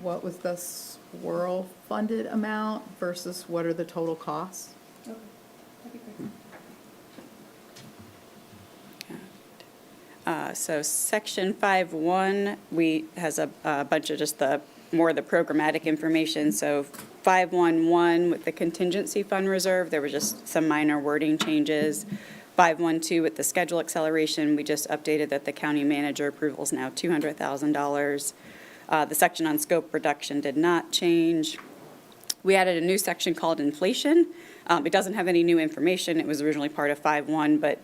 what was the swirl funded amount versus what are the total costs. So Section 5.1, has a bunch of just more of the programmatic information. So 5.1.1 with the contingency fund reserve, there were just some minor wording changes. 5.1.2 with the schedule acceleration, we just updated that the county manager approval is now $200,000. The section on scope reduction did not change. We added a new section called inflation. It doesn't have any new information. It was originally part of 5.1, but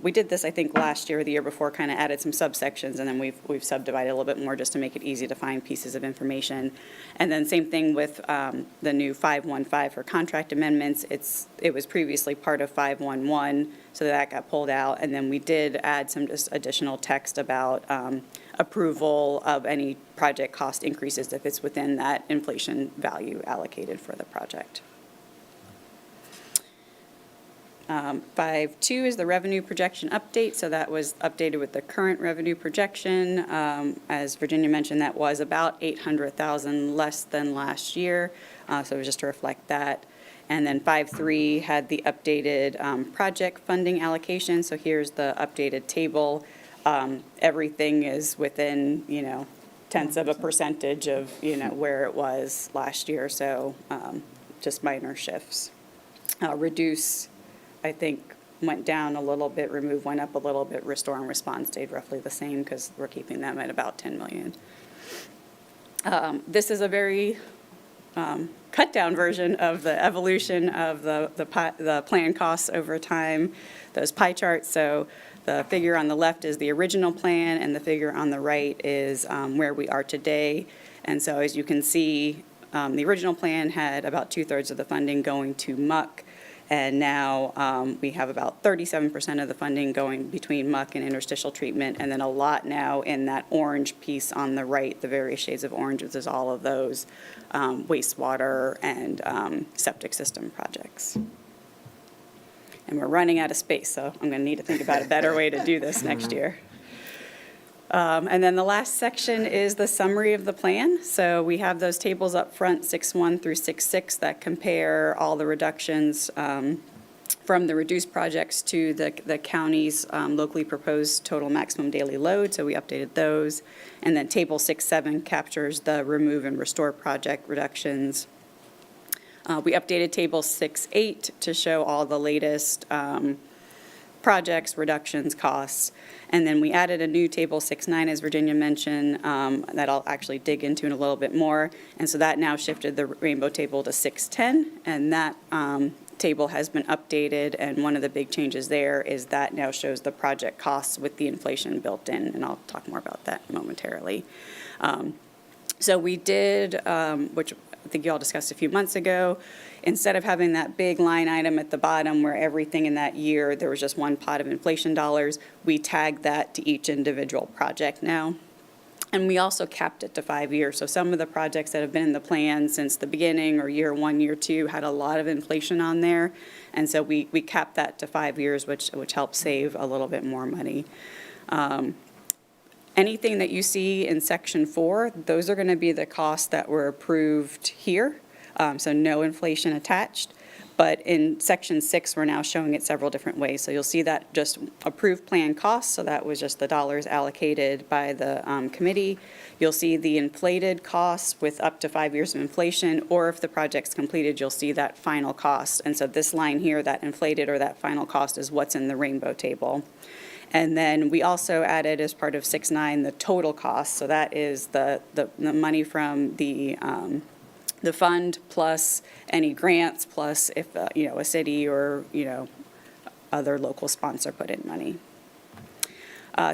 we did this, I think, last year or the year before, kind of added some subsections, and then we've subdivided a little bit more just to make it easy to find pieces of information. And then same thing with the new 5.1.5 for contract amendments. It was previously part of 5.1.1, so that got pulled out. And then we did add some just additional text about approval of any project cost increases if it's within that inflation value allocated for the project. 5.2 is the revenue projection update, so that was updated with the current revenue projection. As Virginia mentioned, that was about $800,000 less than last year, so it was just to reflect that. And then 5.3 had the updated project funding allocation, so here's the updated table. Everything is within, tenths of a percentage of, where it was last year, so just minor shifts. Reduce, I think, went down a little bit, remove went up a little bit, restore and respond stayed roughly the same because we're keeping them at about 10 million. This is a very cut down version of the evolution of the plan costs over time, those pie charts. So the figure on the left is the original plan and the figure on the right is where we are today. And so as you can see, the original plan had about 2/3 of the funding going to MUC. And now we have about 37% of the funding going between MUC and interstitial treatment, and then a lot now in that orange piece on the right, the various shades of orange, which is all of those wastewater and septic system projects. And we're running out of space, so I'm going to need to think about a better way to do this next year. And then the last section is the summary of the plan. So we have those tables up front, 6.1 through 6.6, that compare all the reductions from the reduced projects to the county's locally proposed total maximum daily load. So we updated those. And then table 6.7 captures the remove and restore project reductions. We updated table 6.8 to show all the latest projects, reductions, costs. And then we added a new table 6.9, as Virginia mentioned, that I'll actually dig into in a little bit more. And so that now shifted the rainbow table to 6.10, and that table has been updated. And one of the big changes there is that now shows the project costs with the inflation built in, and I'll talk more about that momentarily. So we did, which I think you all discussed a few months ago, instead of having that big line item at the bottom where everything in that year, there was just one pot of inflation dollars, we tagged that to each individual project now. And we also capped it to 5 years. So some of the projects that have been in the plan since the beginning or year 1, year 2 had a lot of inflation on there. And so we capped that to 5 years, which helps save a little bit more money. Anything that you see in section 4, those are going to be the costs that were approved here. So no inflation attached. But in section 6, we're now showing it several different ways. So you'll see that just approved plan costs. So that was just the dollars allocated by the committee. You'll see the inflated costs with up to 5 years of inflation, or if the project's completed, you'll see that final cost. And so this line here, that inflated or that final cost, is what's in the rainbow table. And then we also added, as part of 6.9, the total cost. So that is the money from the fund plus any grants, plus if a city or other local sponsor put in money.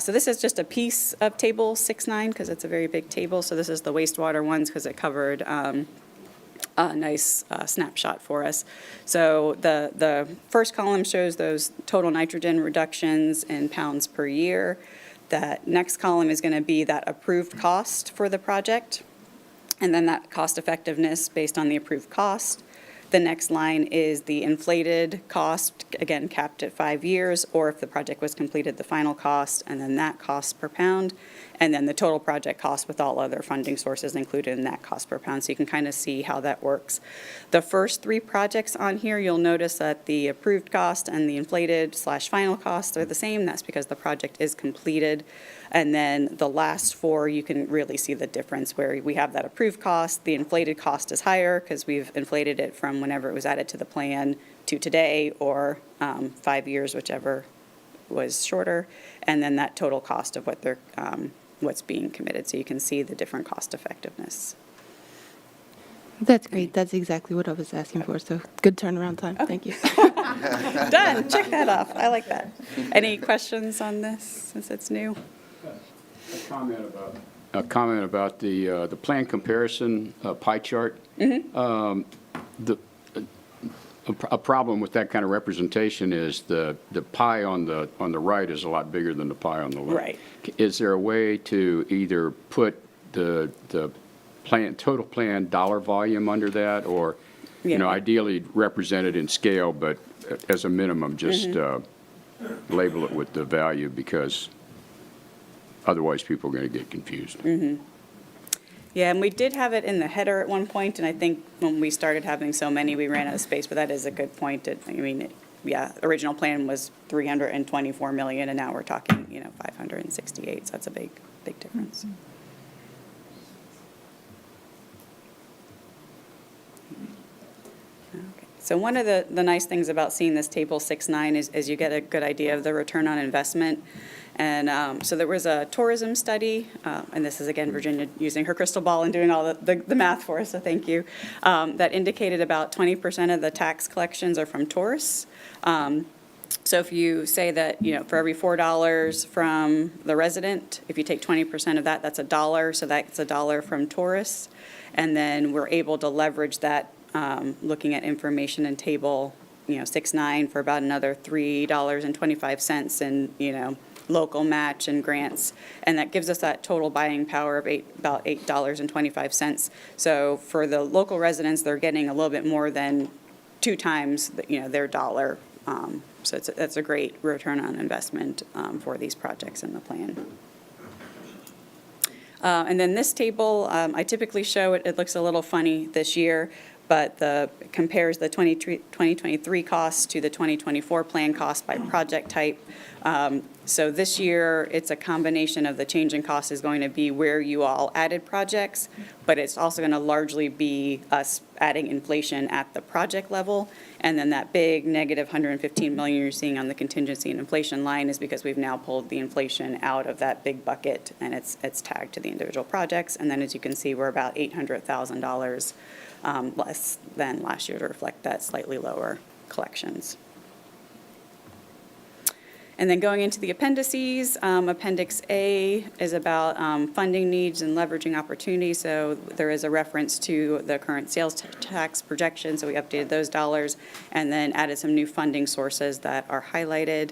So this is just a piece of table 6.9 because it's a very big table. So this is the wastewater ones because it covered a nice snapshot for us. So the first column shows those total nitrogen reductions in pounds per year. That next column is going to be that approved cost for the project, and then that cost effectiveness based on the approved cost. The next line is the inflated cost, again capped at 5 years, or if the project was completed, the final cost, and then that cost per pound, and then the total project cost with all other funding sources included in that cost per pound. So you can kind of see how that works. The first 3 projects on here, you'll notice that the approved cost and the inflated / final costs are the same. That's because the project is completed. And then the last 4, you can really see the difference where we have that approved cost. The inflated cost is higher because we've inflated it from whenever it was added to the plan to today, or 5 years, whichever was shorter. And then that total cost of what's being committed. So you can see the different cost effectiveness. That's great. That's exactly what I was asking for. So good turnaround time. Okay. Thank you. Done. Check that off. I like that. Any questions on this since it's new? A comment about the plan comparison pie chart. Mm-hmm. A problem with that kind of representation is the pie on the right is a lot bigger than the pie on the left. Right. Is there a way to either put the total plan dollar volume under that, or ideally represented in scale, but as a minimum, just label it with the value, because otherwise people are going to get confused. Yeah, and we did have it in the header at one point, and I think when we started having so many, we ran out of space, but that is a good point. Yeah, original plan was 324 million, and now we're talking, 568, so that's a big difference. Okay. So one of the nice things about seeing this table 6.9 is you get a good idea of the return on investment. And so there was a tourism study, and this is again Virginia using her crystal ball and doing all the math for us, so thank you, that indicated about 20% of the tax collections are from tourists. So if you say that, for every $4 from the resident, if you take 20% of that, that's $1, so that's $1 from tourists. And then we're able to leverage that, looking at information in table, 6.9 for about another $3.25 in, local match and grants, and that gives us that total buying power of about $8.25. So for the local residents, they're getting a little bit more than 2 times, their dollar. So that's a great return on investment for these projects in the plan. And then this table, I typically show it. It looks a little funny this year, but compares the 2023 costs to the 2024 plan cost by project type. So this year, it's a combination of the change in cost is going to be where you all added projects, but it's also going to largely be us adding inflation at the project level. And then that big negative 115 million you're seeing on the contingency and inflation line is because we've now pulled the inflation out of that big bucket, and it's tagged to the individual projects. And then as you can see, we're about $800,000 less than last year to reflect that slightly lower collections. And then going into the appendices, Appendix A is about funding needs and leveraging opportunities. So there is a reference to the current sales tax projection, so we updated those dollars and then added some new funding sources that are highlighted.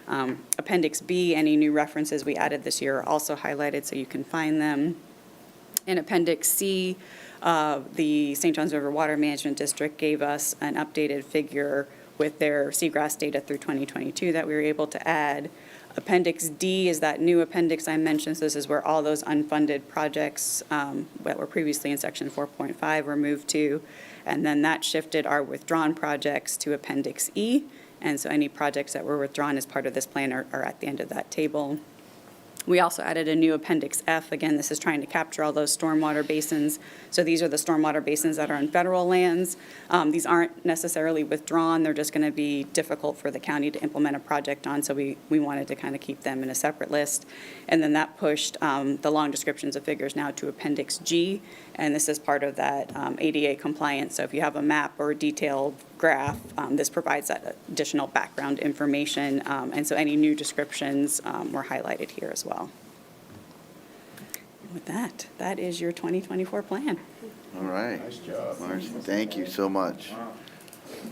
Appendix B, any new references we added this year are also highlighted so you can find them. In Appendix C, the St. Johns River Water Management District gave us an updated figure with their seagrass data through 2022 that we were able to add. Appendix D is that new appendix I mentioned. So this is where all those unfunded projects that were previously in section 4.5 were moved to. And then that shifted our withdrawn projects to Appendix E. And so any projects that were withdrawn as part of this plan are at the end of that table. We also added a new Appendix F. Again, this is trying to capture all those stormwater basins. So these are the stormwater basins that are on federal lands. These aren't necessarily withdrawn. They're just going to be difficult for the county to implement a project on, so we wanted to kind of keep them in a separate list. And then that pushed the long descriptions of figures now to Appendix G, and this is part of that ADA compliance. So if you have a map or a detailed graph, this provides that additional background information, and so any new descriptions were highlighted here as well. And with that, that is your 2024 plan. All right. Nice job. Marcy, thank you so much.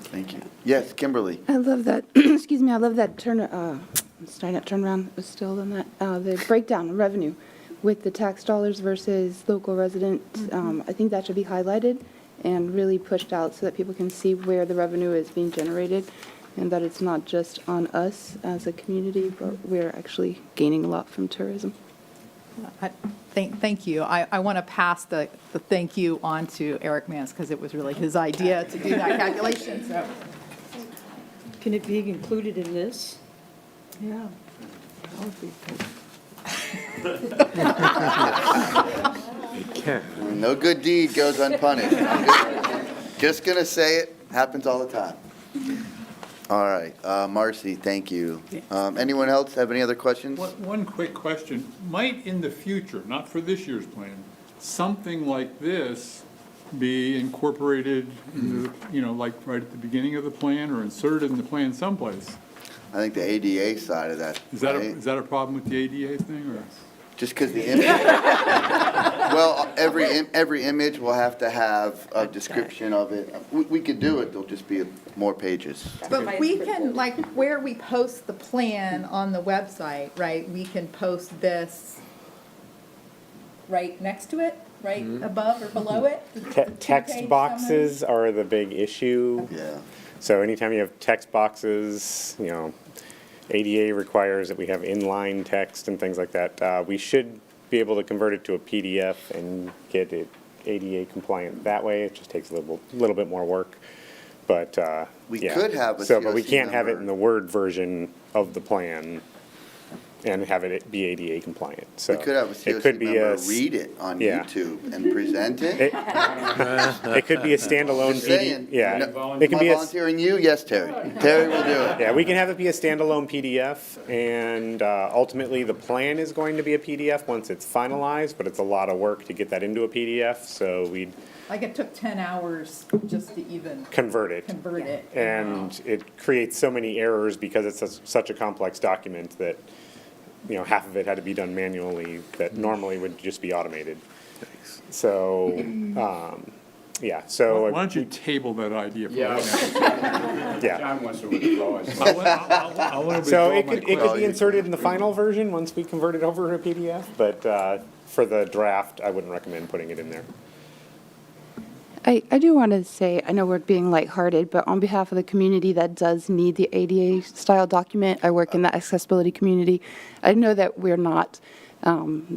Thank you. Yes, Kimberly. I love that, excuse me, I love that sorry, not turnaround, it was still on that, the breakdown of revenue with the tax dollars versus local residents. I think that should be highlighted and really pushed out so that people can see where the revenue is being generated and that it's not just on us as a community, but we're actually gaining a lot from tourism. Thank you. I want to pass the thank you on to Eric Mance because it was really his idea to do that calculation. So, Can it be included in this? Yeah. That would be good. No good deed goes unpunished. Just gonna say it, happens all the time. All right, Marcy, thank you. Anyone else have any other questions? One quick question. Might in the future, not for this year's plan, something like this be incorporated into, like right at the beginning of the plan or inserted in the plan someplace? I think the ADA side of that. Is that a problem with the ADA thing, or? Just because the image, well, every image will have to have a description of it. We could do it, there'll just be more pages. but we can, like, where we post the plan on the website, right? We can post this right next to it, right above or below it. Text boxes are the big issue. Yeah. So anytime you have text boxes, you know, ADA requires that we have inline text and things like that. We should be able to convert it to a PDF and get it ADA compliant that way. It just takes a little bit more work. But We yeah. could have a But we COC can't have it member. in the Word version of the plan and have it be ADA compliant. So We could have a it could COC be member a read it on yeah. YouTube and present it. It could be a standalone Just saying. PDF. Yeah, No, it can am I be a volunteering you? Yes, Terry. Terry will do it. yeah. We can have it be a standalone PDF, and ultimately the plan is going to be a PDF once it's finalized. But it's a lot of work to get that into a PDF, so we'd Like it took 10 hours just to even convert it. convert it. And it creates so many errors because it's such a complex document that, you know, half of it had to be done manually that normally would just be automated. So, yeah, so. Why don't you table that idea for Yeah. right now? Yeah. John wants to withdraw his. I want to So withdraw it my could question. be inserted in the final version once we convert it over to a PDF, but for the draft, I wouldn't recommend putting it in there. I do want to say, I know we're being lighthearted, but on behalf of the community that does need the ADA style document, I work in the accessibility community. I know that we're not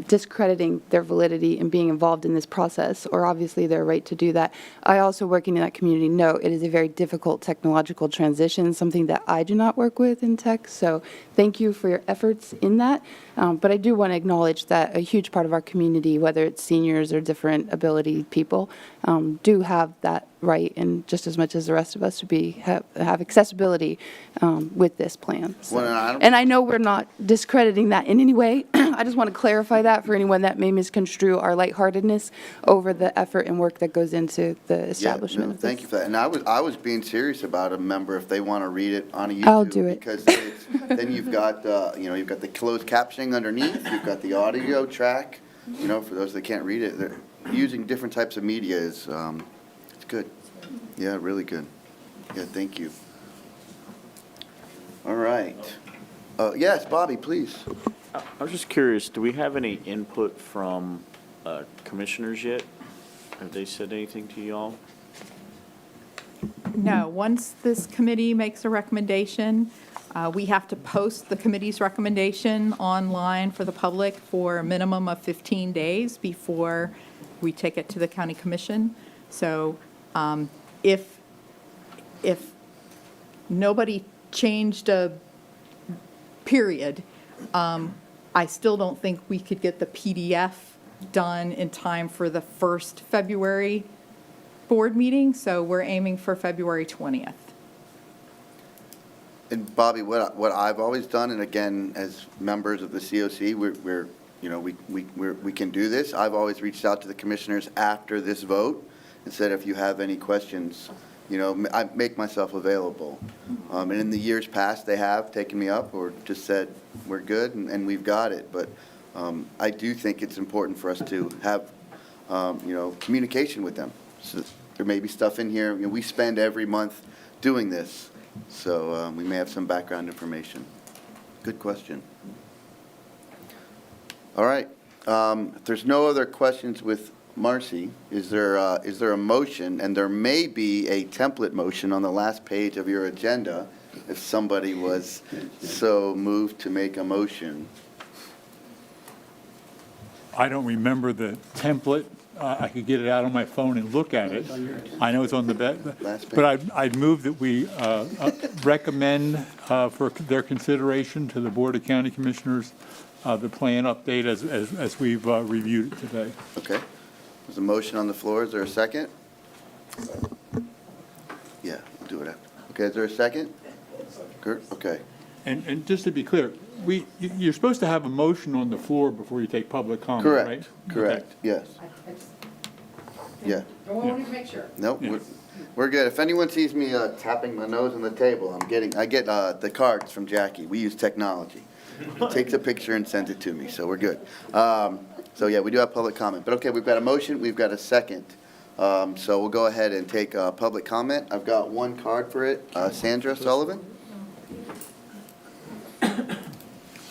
discrediting their validity and being involved in this process, or obviously their right to do that. I also, working in that community, know it is a very difficult technological transition, something that I do not work with in tech, so thank you for your efforts in that. But I do want to acknowledge that a huge part of our community, whether it's seniors or different ability people, do have that right, and just as much as the rest of us would have accessibility with this plan. So. Well, And I know we're not discrediting that in any way. I just want to clarify that for anyone that may misconstrue our lightheartedness over the effort and work that goes into the establishment Yeah, no, of this. thank you for that. And I was being serious about a member if they want to read it on a YouTube. I'll do it. Because then you've got, you've got the closed captioning underneath, you've got the audio track, for those that can't read it. Using different types of media is, it's good. Yeah, really good. Yeah, thank you. All right. Yes, Bobby, please. I was just curious, do we have any input from commissioners yet? Have they said anything to y'all? No, once this committee makes a recommendation, we have to post the committee's recommendation online for the public for a minimum of 15 days before we take it to the county commission. So if nobody changed a period, I still don't think we could get the PDF done in time for the first February board meeting, so we're aiming for February 20th. And Bobby, what I've always done, and again, as members of the COC, we can do this. I've always reached out to the commissioners after this vote and said, if you have any questions, I make myself available. And in the years past, they have taken me up or just said, we're good and we've got it. But I do think it's important for us to have, communication with them. So there may be stuff in here, we spend every month doing this. So we may have some background information. Good question. All right. If there's no other questions with Marcy, is there a motion? And there may be a template motion on the last page of your agenda if somebody was so moved to make a motion. I don't remember the template. I could get it out on my phone and look at it. I know it's on the but I'd move that we recommend for their consideration to the Board of County Commissioners the plan update as we've reviewed it today. Okay. There's a motion on the floor. Is there a second? Yeah, we'll do it after. Okay, is there a second? Kurt? Okay. And just to be clear, you're supposed to have a motion on the floor before you take public comment, Correct. right? Correct. Okay. Yes. Yeah. I wanted to make sure. Nope, we're good. If anyone sees me tapping my nose on the table, I get the cards from Jackie. We use technology. Takes a picture and sends it to me, so we're good. So yeah, we do have public comment. But okay, we've got a motion, we've got a second. So we'll go ahead and take public comment. I've got one card for it. Sandra Sullivan?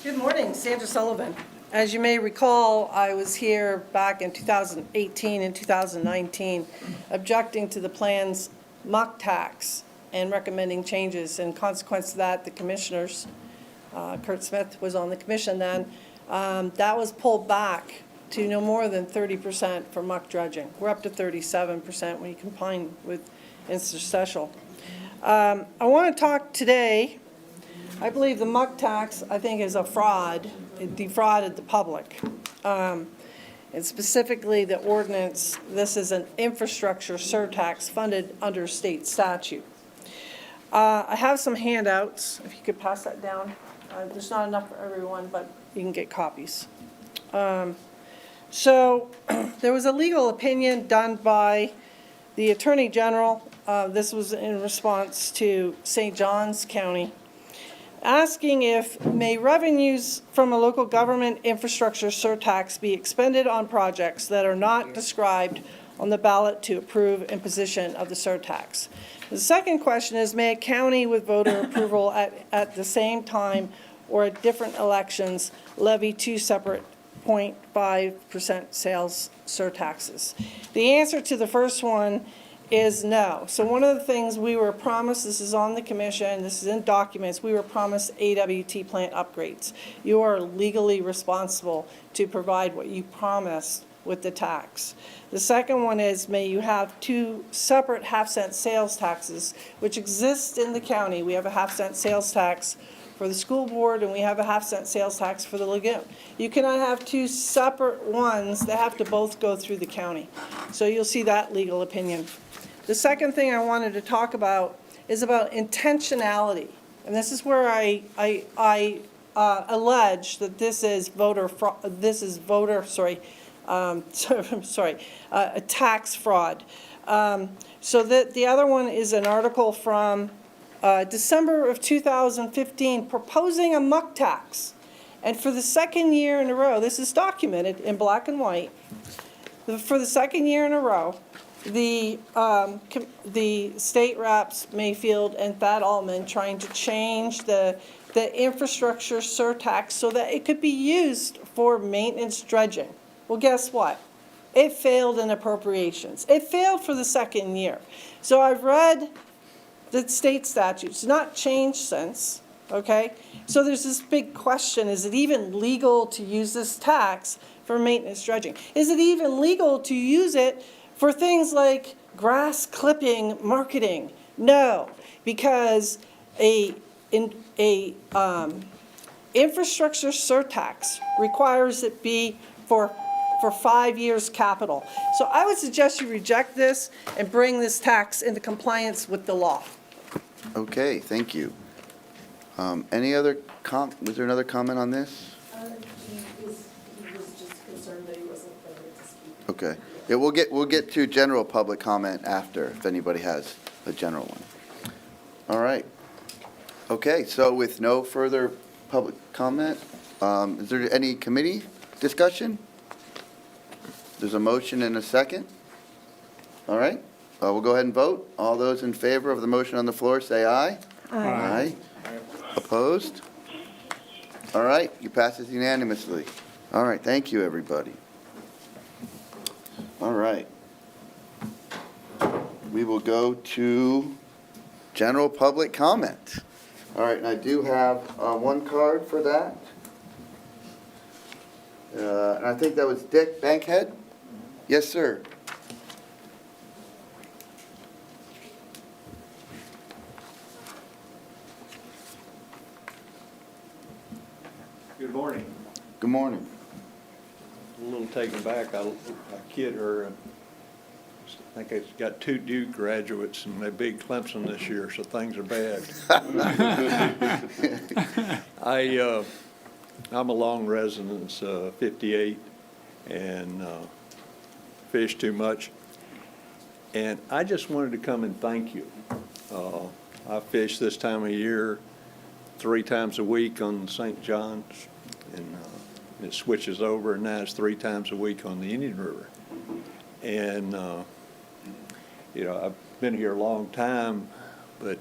Good morning, Sandra Sullivan. As you may recall, I was here back in 2018 and 2019 objecting to the plan's muck tax and recommending changes. In consequence of that, the commissioners, Kurt Smith was on the commission then, that was pulled back to no more than 30% for muck dredging. We're up to 37% when you combine with interstitial. I want to talk today, I believe the muck tax, I think, is a fraud. It defrauded the public. And specifically the ordinance, this is an infrastructure surtax funded under state statute. I have some handouts, if you could pass that down. There's not enough for everyone, but you can get copies. So there was a legal opinion done by the Attorney General. This was in response to St. Johns County, asking if may revenues from a local government infrastructure surtax be expended on projects that are not described on the ballot to approve imposition of the surtax. The second question is, may a county with voter approval at the same time or at different elections levy two separate 0.5% sales surtaxes? The answer to the first one is no. So one of the things we were promised, this is on the commission, this is in documents, we were promised AWT plant upgrades. You are legally responsible to provide what you promised with the tax. The second one is, may you have two separate half-cent sales taxes, which exist in the county. We have a half-cent sales tax for the school board, and we have a half-cent sales tax for the lagoon. You cannot have two separate ones. They have to both go through the county. So you'll see that legal opinion. The second thing I wanted to talk about is about intentionality. And this is where I allege that this is a tax fraud. So that the other one is an article from December of 2015 proposing a muck tax. And for the second year in a row, this is documented in black and white, for the second year in a row, the state reps, Mayfield and Thad Altman, trying to change the infrastructure surtax so that it could be used for maintenance dredging. Well, guess what? It failed in appropriations. It failed for the second year. So I've read the state statutes, not changed since, okay? So there's this big question, is it even legal to use this tax for maintenance dredging? Is it even legal to use it for things like grass clipping marketing? No, because infrastructure surtax requires it be for 5 years capital. So I would suggest you reject this and bring this tax into compliance with the law. Okay, thank you. Any other was there another comment on this? He was just concerned that he wasn't ready to speak. Okay. Yeah, we'll get to general public comment after, if anybody has a general one. All right. Okay, so with no further public comment, is there any committee discussion? There's a motion and a second. All right. We'll go ahead and vote. All those in favor of the motion on the floor, say aye. Aye. Opposed? All right, it passes unanimously. All right, thank you, everybody. All right. We will go to general public comment. All right, and I do have one card for that. And I think that was Dick Bankhead? Yes, sir. Good morning. Good morning. A little taken back. I kid her. I think it's got 2 Duke graduates and they beat Clemson this year, so things are bad. I'm a long residence, 58, and fish too much. And I just wanted to come and thank you. I fish this time of year 3 times a week on St. John's, and it switches over, and now it's 3 times a week on the Indian River. And, you know, I've been here a long time, but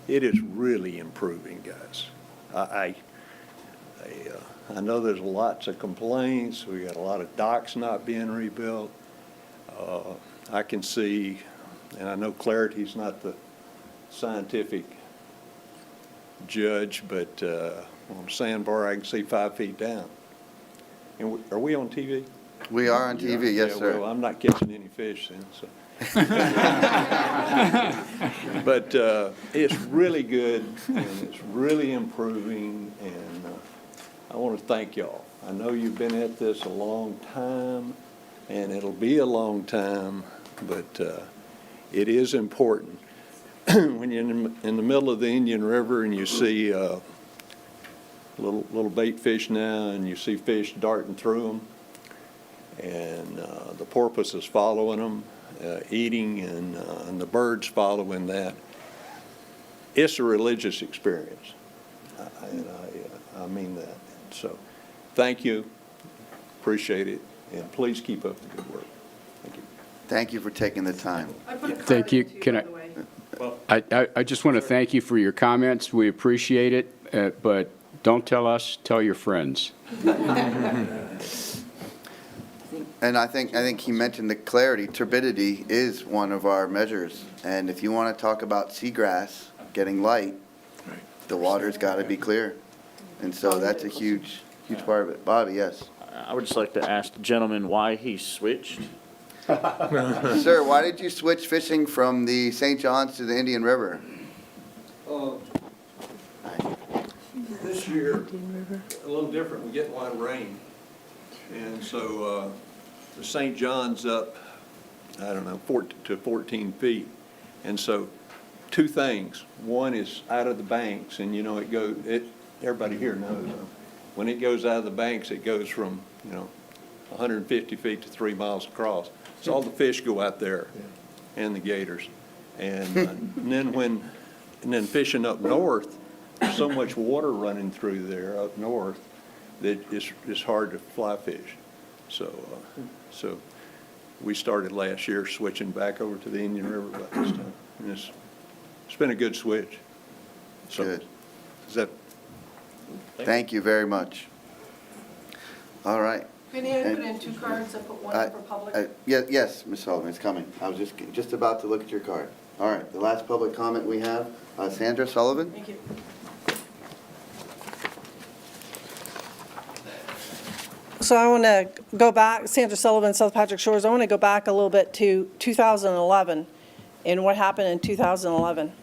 it is really improving, guys. I know there's lots of complaints. We got a lot of docks not being rebuilt. I can see, and I know clarity's not the scientific judge, but on a sandbar, I can see 5 feet down. And are we on TV? We are on TV, yes, Yeah, sir. well, I'm not catching any fish then, so. But it's really good, and it's really improving, and I want to thank y'all. I know you've been at this a long time, and it'll be a long time, but it is important. When you're in the middle of the Indian River and you see little bait fish now, and you see fish darting through them, and the porpoise is following them, eating, and the birds following that. It's a religious experience, and I mean that. So, thank you, appreciate it, and please keep up the good work. Thank you. Thank you for taking the time. Thank you. Can I just want to thank you for your comments. We appreciate it, but don't tell us, tell your friends. And I think he mentioned the clarity. Turbidity is one of our measures. And if you want to talk about seagrass getting light, the water's got to be clear. And so that's a huge part of it. Bobby, yes. I would just like to ask the gentleman why he switched. Sir, why did you switch fishing from the St. John's to the Indian River? This year, a little different, we get a lot of rain. And so the St. John's up, I don't know, 14 feet. And so two things. One is out of the banks, and you know, everybody here knows, when it goes out of the banks, it goes from, 150 feet to 3 miles across. So all the fish go out there, and the gators. And then fishing up north, there's so much water running through there up north that it's hard to fly fish. So we started last year switching back over to the Indian River by this time. And it's been a good switch. So, Good. Is that? Thank you very much. All right. Vinny, I put in 2 cards. I put one in for public. Yes, Ms. Sullivan, it's coming. I was just about to look at your card. All right, the last public comment we have, Sandra Sullivan. Thank you. So I want to go back, Sandra Sullivan, South Patrick Shores. I want to go back a little bit to 2011 and what happened in 2011.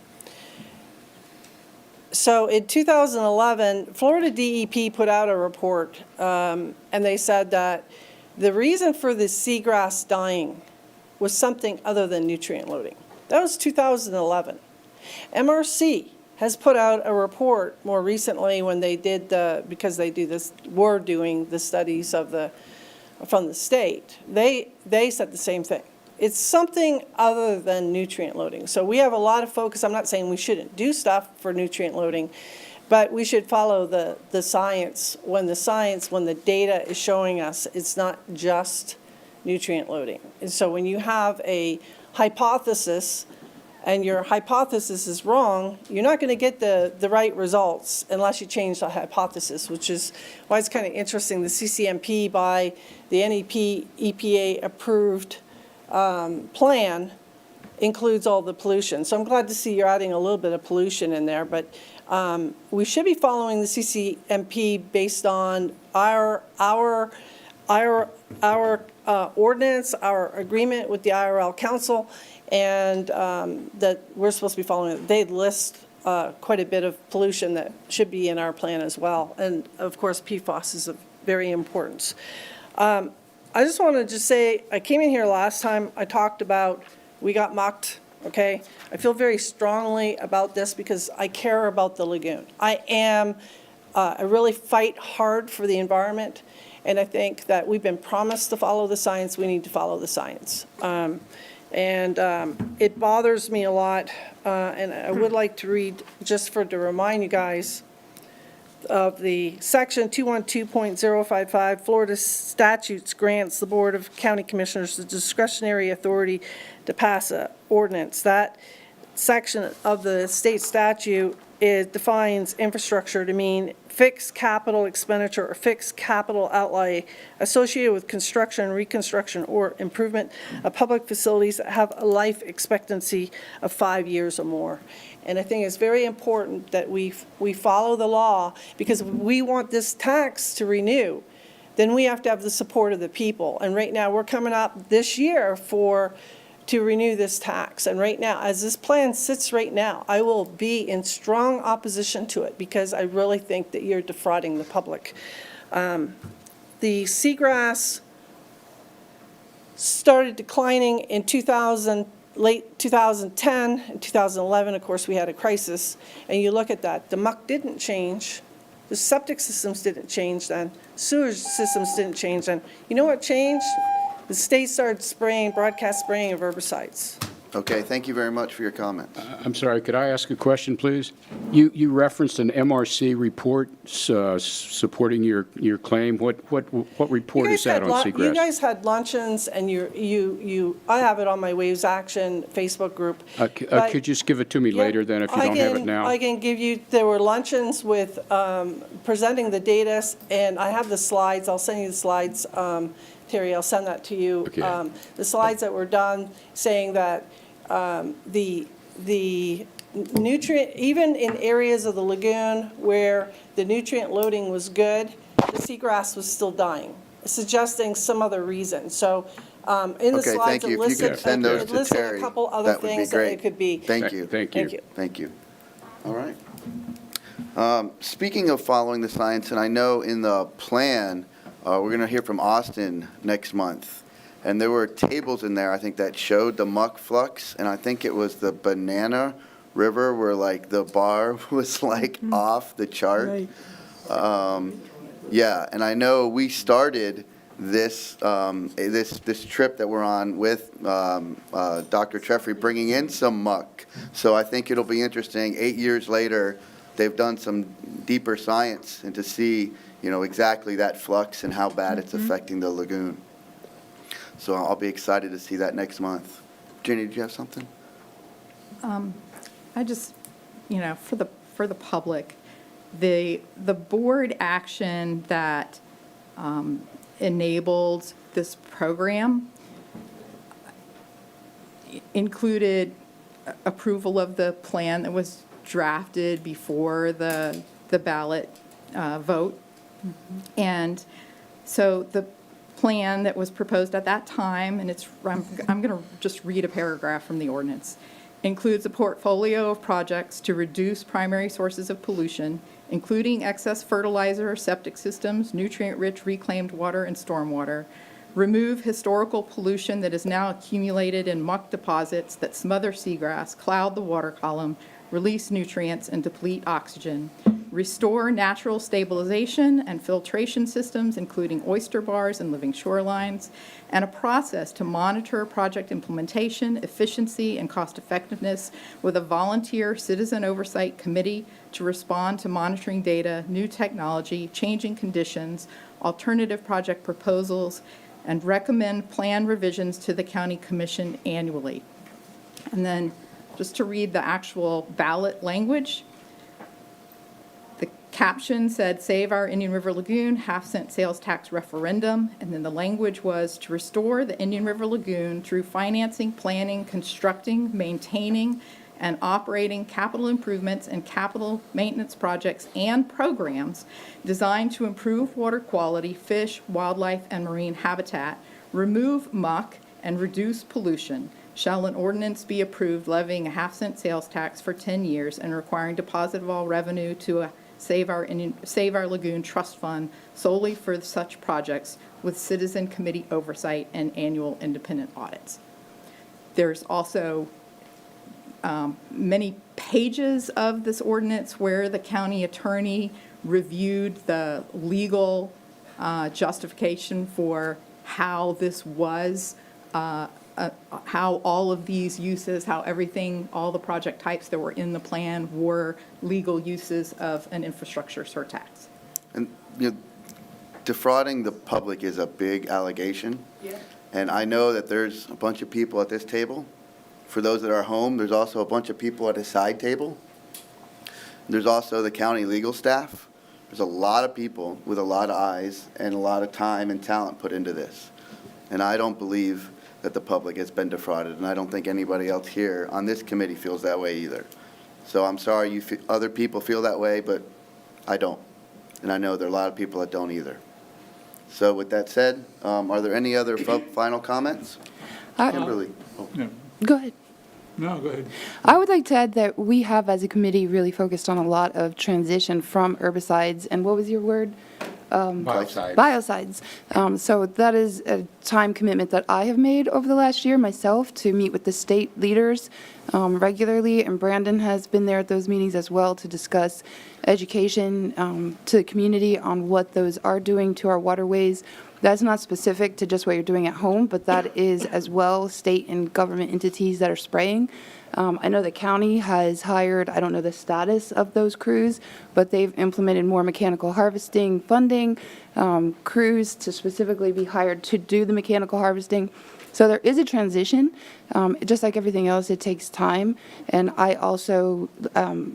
So in 2011, Florida DEP put out a report, and they said that the reason for the seagrass dying was something other than nutrient loading. That was 2011. MRC has put out a report more recently when they did because they do this, were doing the studies from the state. They said the same thing. It's something other than nutrient loading. So we have a lot of focus. I'm not saying we shouldn't do stuff for nutrient loading, but we should follow the science when the data is showing us it's not just nutrient loading. And so when you have a hypothesis and your hypothesis is wrong, you're not going to get the right results unless you change the hypothesis, which is why it's kind of interesting. The CCMP by the NEP EPA approved plan includes all the pollution. So I'm glad to see you're adding a little bit of pollution in there, but we should be following the CCMP based on our ordinance, our agreement with the IRL Council, and that we're supposed to be following it. They list quite a bit of pollution that should be in our plan as well. And of course, PFAS is of very importance. I just want to say, I came in here last time, I talked about, we got mucked, okay? I feel very strongly about this because I care about the lagoon. I really fight hard for the environment, and I think that we've been promised to follow the science, we need to follow the science. It bothers me a lot, and I would like to read, just to remind you guys, of the section 212.055, Florida statutes grants the Board of County Commissioners the discretionary authority to pass an ordinance. That section of the state statute it defines infrastructure to mean fixed capital expenditure or fixed capital outlay associated with construction, reconstruction, or improvement of public facilities that have a life expectancy of 5 years or more. And I think it's very important that we follow the law, because if we want this tax to renew, then we have to have the support of the people. And right now, we're coming up this year to renew this tax. And right now, as this plan sits right now, I will be in strong opposition to it, because I really think that you're defrauding the public. The seagrass started declining in late 2010. In 2011, of course, we had a crisis. And you look at that, the muck didn't change. The septic systems didn't change then. Sewage systems didn't change then. You know what changed? The state started broadcast spraying of herbicides. Okay, thank you very much for your comments. I'm sorry, could I ask a question, please? You referenced an MRC report supporting your claim. What report is that on seagrass? You guys had luncheons, and I have it on my Waves Action Facebook group. Could you just give it to me later then, if you don't have it now? I can give you, there were luncheons with presenting the data, and I have the slides. I'll send you the slides. Terry, I'll send that to you. Okay. The slides that were done saying that the nutrient, even in areas of the lagoon where the nutrient loading was good, the seagrass was still dying, suggesting some other reason. So in the slides, it listed a couple other things that it could be. Thank you. Thank you. Thank you. All right. Speaking of following the science, and I know in the plan, we're going to hear from Austin next month. And there were tables in there, I think, that showed the muck flux. And I think it was the Banana River where, like, the bar was, like, off the chart. Right. Yeah, and I know we started this this trip that we're on with Dr. Treffry, bringing in some muck. So I think it'll be interesting. 8 years later, they've done some deeper science and to see, you know, exactly that flux and how bad it's affecting the lagoon. So I'll be excited to see that next month. Jenny, did you have something? I just, you know, for the public, the board action that enabled this program included approval of the plan that was drafted before the ballot vote. And so the plan that was proposed at that time, and I'm going to just read a paragraph from the ordinance, includes a portfolio of projects to reduce primary sources of pollution, including excess fertilizer, septic systems, nutrient-rich reclaimed water and stormwater, remove historical pollution that is now accumulated in muck deposits that smother seagrass, cloud the water column, release nutrients, and deplete oxygen, restore natural stabilization and filtration systems, including oyster bars and living shorelines, and a process to monitor project implementation, efficiency, and cost effectiveness with a volunteer citizen oversight committee to respond to monitoring data, new technology, changing conditions, alternative project proposals, and recommend plan revisions to the county commission annually. And then just to read the actual ballot language, the caption said, "Save our Indian River Lagoon, half-cent sales tax referendum." And then the language was to restore the Indian River Lagoon through financing, planning, constructing, maintaining, and operating capital improvements and capital maintenance projects and programs designed to improve water quality, fish, wildlife, and marine habitat, remove muck, and reduce pollution. Shall an ordinance be approved levying a half-cent sales tax for 10 years and requiring deposit of all revenue to a Save Our Lagoon Trust Fund solely for such projects with citizen committee oversight and annual independent audits. There's also many pages of this ordinance where the county attorney reviewed the legal justification for how this was, how all of these uses, how everything, all the project types that were in the plan were legal uses of an infrastructure surtax. And you know, defrauding the public is a big allegation. Yeah. And I know that there's a bunch of people at this table. For those that are home, there's also a bunch of people at a side table. There's also the county legal staff. There's a lot of people with a lot of eyes and a lot of time and talent put into this. And I don't believe that the public has been defrauded, and I don't think anybody else here on this committee feels that way either. So I'm sorry other people feel that way, but I don't. And I know there are a lot of people that don't either. So with that said, are there any other final comments? Kimberly? Oh. No, Go ahead. no, go ahead. I would like to add that we have, as a committee, really focused on a lot of transition from herbicides, and what was your word? Biocides. Biocides. So that is a time commitment that I have made over the last year myself to meet with the state leaders regularly, and Brandon has been there at those meetings as well to discuss education to the community on what those are doing to our waterways. That's not specific to just what you're doing at home, but that is as well state and government entities that are spraying. I know the county has hired, I don't know the status of those crews, but they've implemented more mechanical harvesting funding, crews to specifically be hired to do the mechanical harvesting. So there is a transition. Just like everything else, it takes time. And I also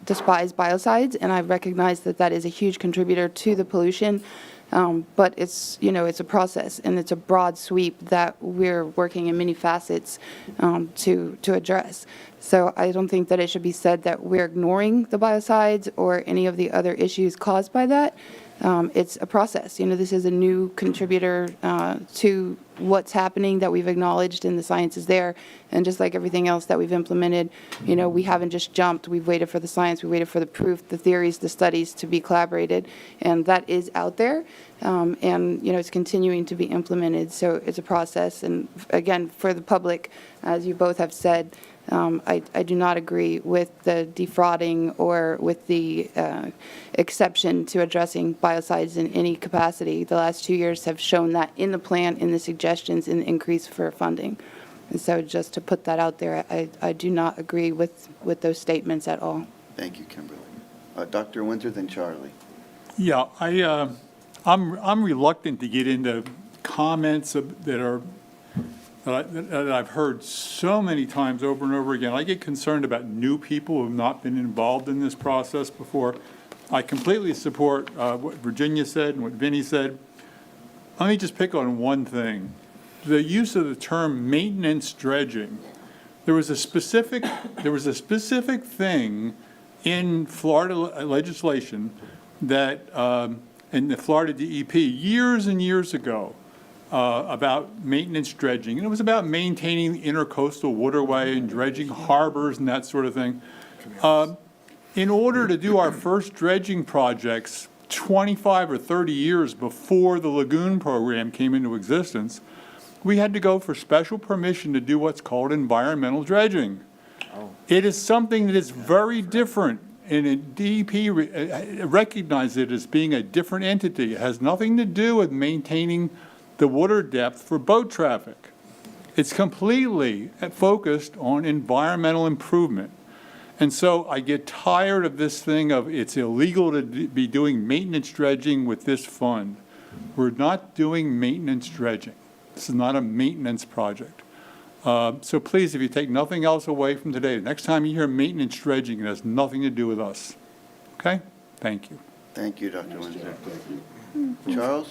despise biocides, and I recognize that that is a huge contributor to the pollution. But it's, it's a process, and it's a broad sweep that we're working in many facets to address. So I don't think that it should be said that we're ignoring the biocides or any of the other issues caused by that. It's a process. This is a new contributor to what's happening that we've acknowledged, and the science is there. And just like everything else that we've implemented, we haven't just jumped. We've waited for the science. We waited for the proof, the theories, the studies to be collaborated. And that is out there. And, it's continuing to be implemented. So it's a process. And again, for the public, as you both have said, I do not agree with the defrauding or with the exception to addressing biocides in any capacity. The last 2 years have shown that in the plan, in the suggestions, in the increase for funding. And so just to put that out there, I do not agree with those statements at all. Thank you, Kimberly. Dr. Winter, then Charlie. Yeah, I'm reluctant to get into comments that I've heard so many times over and over again. I get concerned about new people who have not been involved in this process before. I completely support what Virginia said and what Vinnie said. Let me just pick on one thing. The use of the term maintenance dredging. There was a specific thing in Florida legislation that in the Florida DEP years and years ago about maintenance dredging. And it was about maintaining the intercoastal waterway and dredging harbors and that sort of thing. In order to do our first dredging projects 25 or 30 years before the Lagoon program came into existence, we had to go for special permission to do what's called environmental dredging. It is something that is very different, and DEP recognizes it as being a different entity. It has nothing to do with maintaining the water depth for boat traffic. It's completely focused on environmental improvement. And so I get tired of this thing of it's illegal to be doing maintenance dredging with this fund. We're not doing maintenance dredging. This is not a maintenance project. So please, if you take nothing else away from today, the next time you hear maintenance dredging, it has nothing to do with us. Okay? Thank you. Thank you, Dr. Winter. Charles?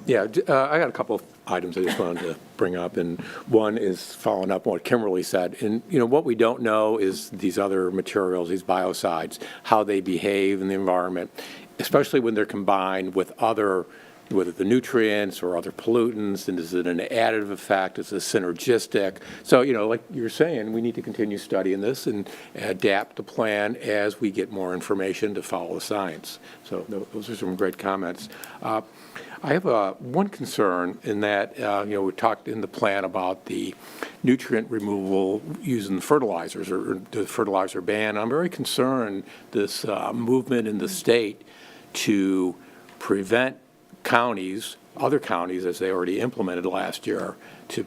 Yeah, I got a couple of items I just wanted to bring up, and one is following up on what Kimberly said. And, what we don't know is these other materials, these biocides, how they behave in the environment, especially when they're combined with other, whether the nutrients or other pollutants, and is it an additive effect, is it synergistic? So, like you're saying, we need to continue studying this and adapt the plan as we get more information to follow the science. So those are some great comments. I have one concern in that, we talked in the plan about the nutrient removal using fertilizers or the fertilizer ban. I'm very concerned this movement in the state to prevent counties, other counties, as they already implemented last year, to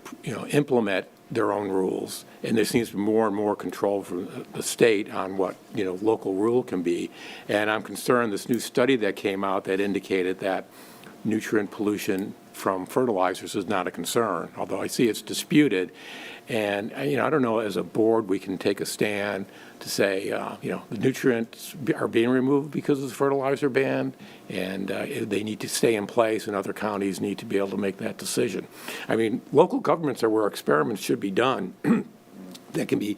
implement their own rules. And there seems to be more and more control from the state on what local rule can be. And I'm concerned this new study that came out that indicated that nutrient pollution from fertilizers is not a concern, although I see it's disputed. And, I don't know, as a board, we can take a stand to say, the nutrients are being removed because of the fertilizer ban, and they need to stay in place, and other counties need to be able to make that decision. I mean, local governments are where experiments should be done that can be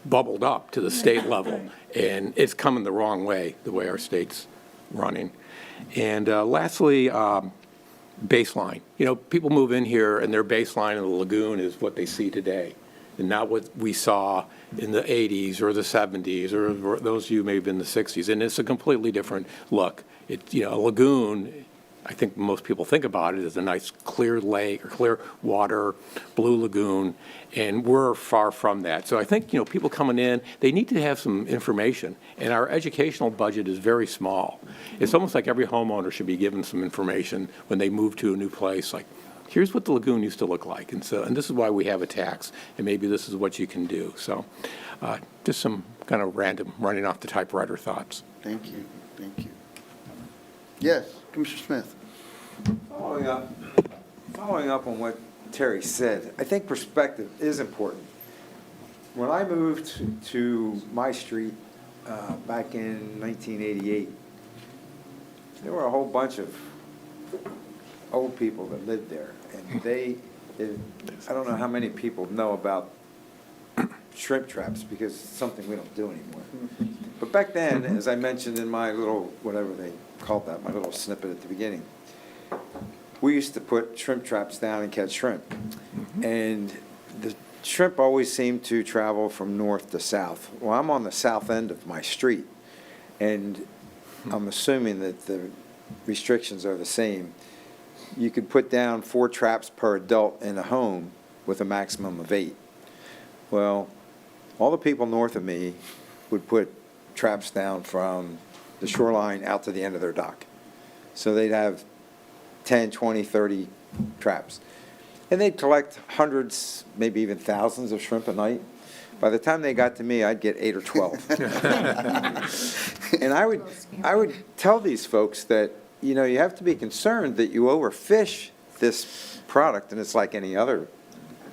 bubbled up to the state level, and it's coming the wrong way, the way our state's running. And lastly, baseline. People move in here and their baseline in the lagoon is what they see today, and not what we saw in the 80s or the 70s or those of you maybe in the 60s. And it's a completely different look. It's, a lagoon, I think most people think about it as a nice clear lake or clear water, blue lagoon, and we're far from that. So I think, people coming in, they need to have some information, and our educational budget is very small. It's almost like every homeowner should be given some information when they move to a new place, like, here's what the lagoon used to look like, and this is why we have a tax, and maybe this is what you can do. So just some kind of random running off the typewriter thoughts. Thank you. Yes, Commissioner Smith. Following up on what Terry said, I think perspective is important. When I moved to my street back in 1988, there were a whole bunch of old people that lived there, and I don't know how many people know about shrimp traps because it's something we don't do anymore. But back then, as I mentioned in my little, whatever they called that, my little snippet at the beginning, we used to put shrimp traps down and catch shrimp. And the shrimp always seemed to travel from north to south. Well, I'm on the south end of my street, and I'm assuming that the restrictions are the same. You could put down 4 traps per adult in a home with a maximum of 8. Well, all the people north of me would put traps down from the shoreline out to the end of their dock. So they'd have 10, 20, 30 traps. And they'd collect hundreds, maybe even thousands of shrimp a night. By the time they got to me, I'd get 8 or 12. And I would tell these folks that, you have to be concerned that you overfish this product, and it's like any other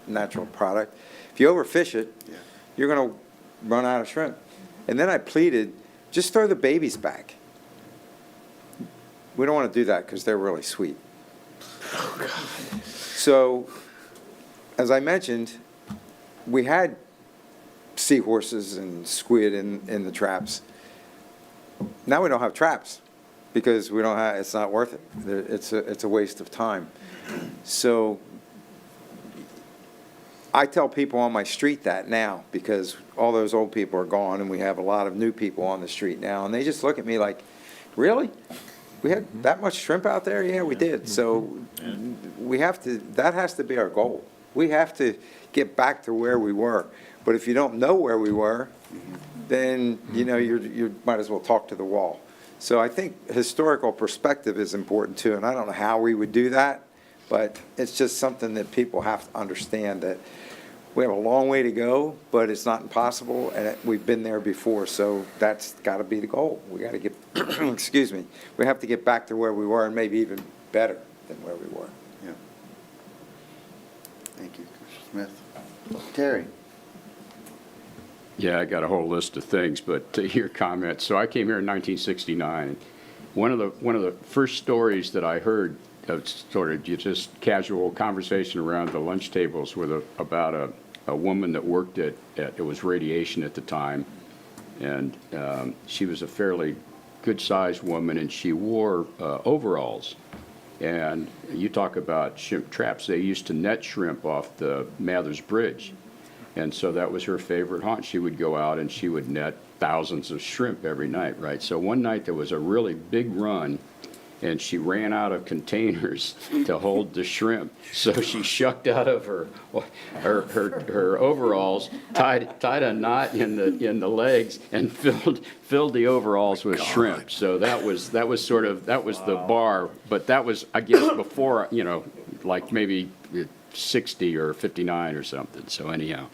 natural product. If you overfish it, you're going to run out of shrimp. And then I pleaded, just throw the babies back. We don't want to do that because they're really sweet. So, as I mentioned, we had seahorses and squid in the traps. Now we don't have traps because we don't have. It's not worth it. It's a waste of time. So I tell people on my street that now because all those old people are gone and we have a lot of new people on the street now, and they just look at me like, really? We had that much shrimp out there? Yeah, we did. So we have to, that has to be our goal. We have to get back to where we were. But if you don't know where we were, then, you might as well talk to the wall. So I think historical perspective is important too, and I don't know how we would do that, but it's just something that people have to understand that we have a long way to go, but it's not impossible, and we've been there before, so that's got to be the goal. We got to get, excuse me, we have to get back to where we were and maybe even better than where we were. Yeah. Thank you, Commissioner Smith. Terry. Yeah, I got a whole list of things, but to your comments. So I came here in 1969. One of the first stories that I heard of sort of just casual conversation around the lunch tables about a woman that worked at it was radiation at the time, and she was a fairly good-sized woman, and she wore overalls. And you talk about shrimp traps. They used to net shrimp off the Mathers Bridge. And so that was her favorite haunt. She would go out and she would net thousands of shrimp every night, right? So one night there was a really big run, and she ran out of containers to hold the shrimp. So she shucked out of her overalls, tied a knot in the legs, and filled the overalls with shrimp. So that was the bar. But that was, I guess, before, like maybe 60 or 59 or something. So anyhow,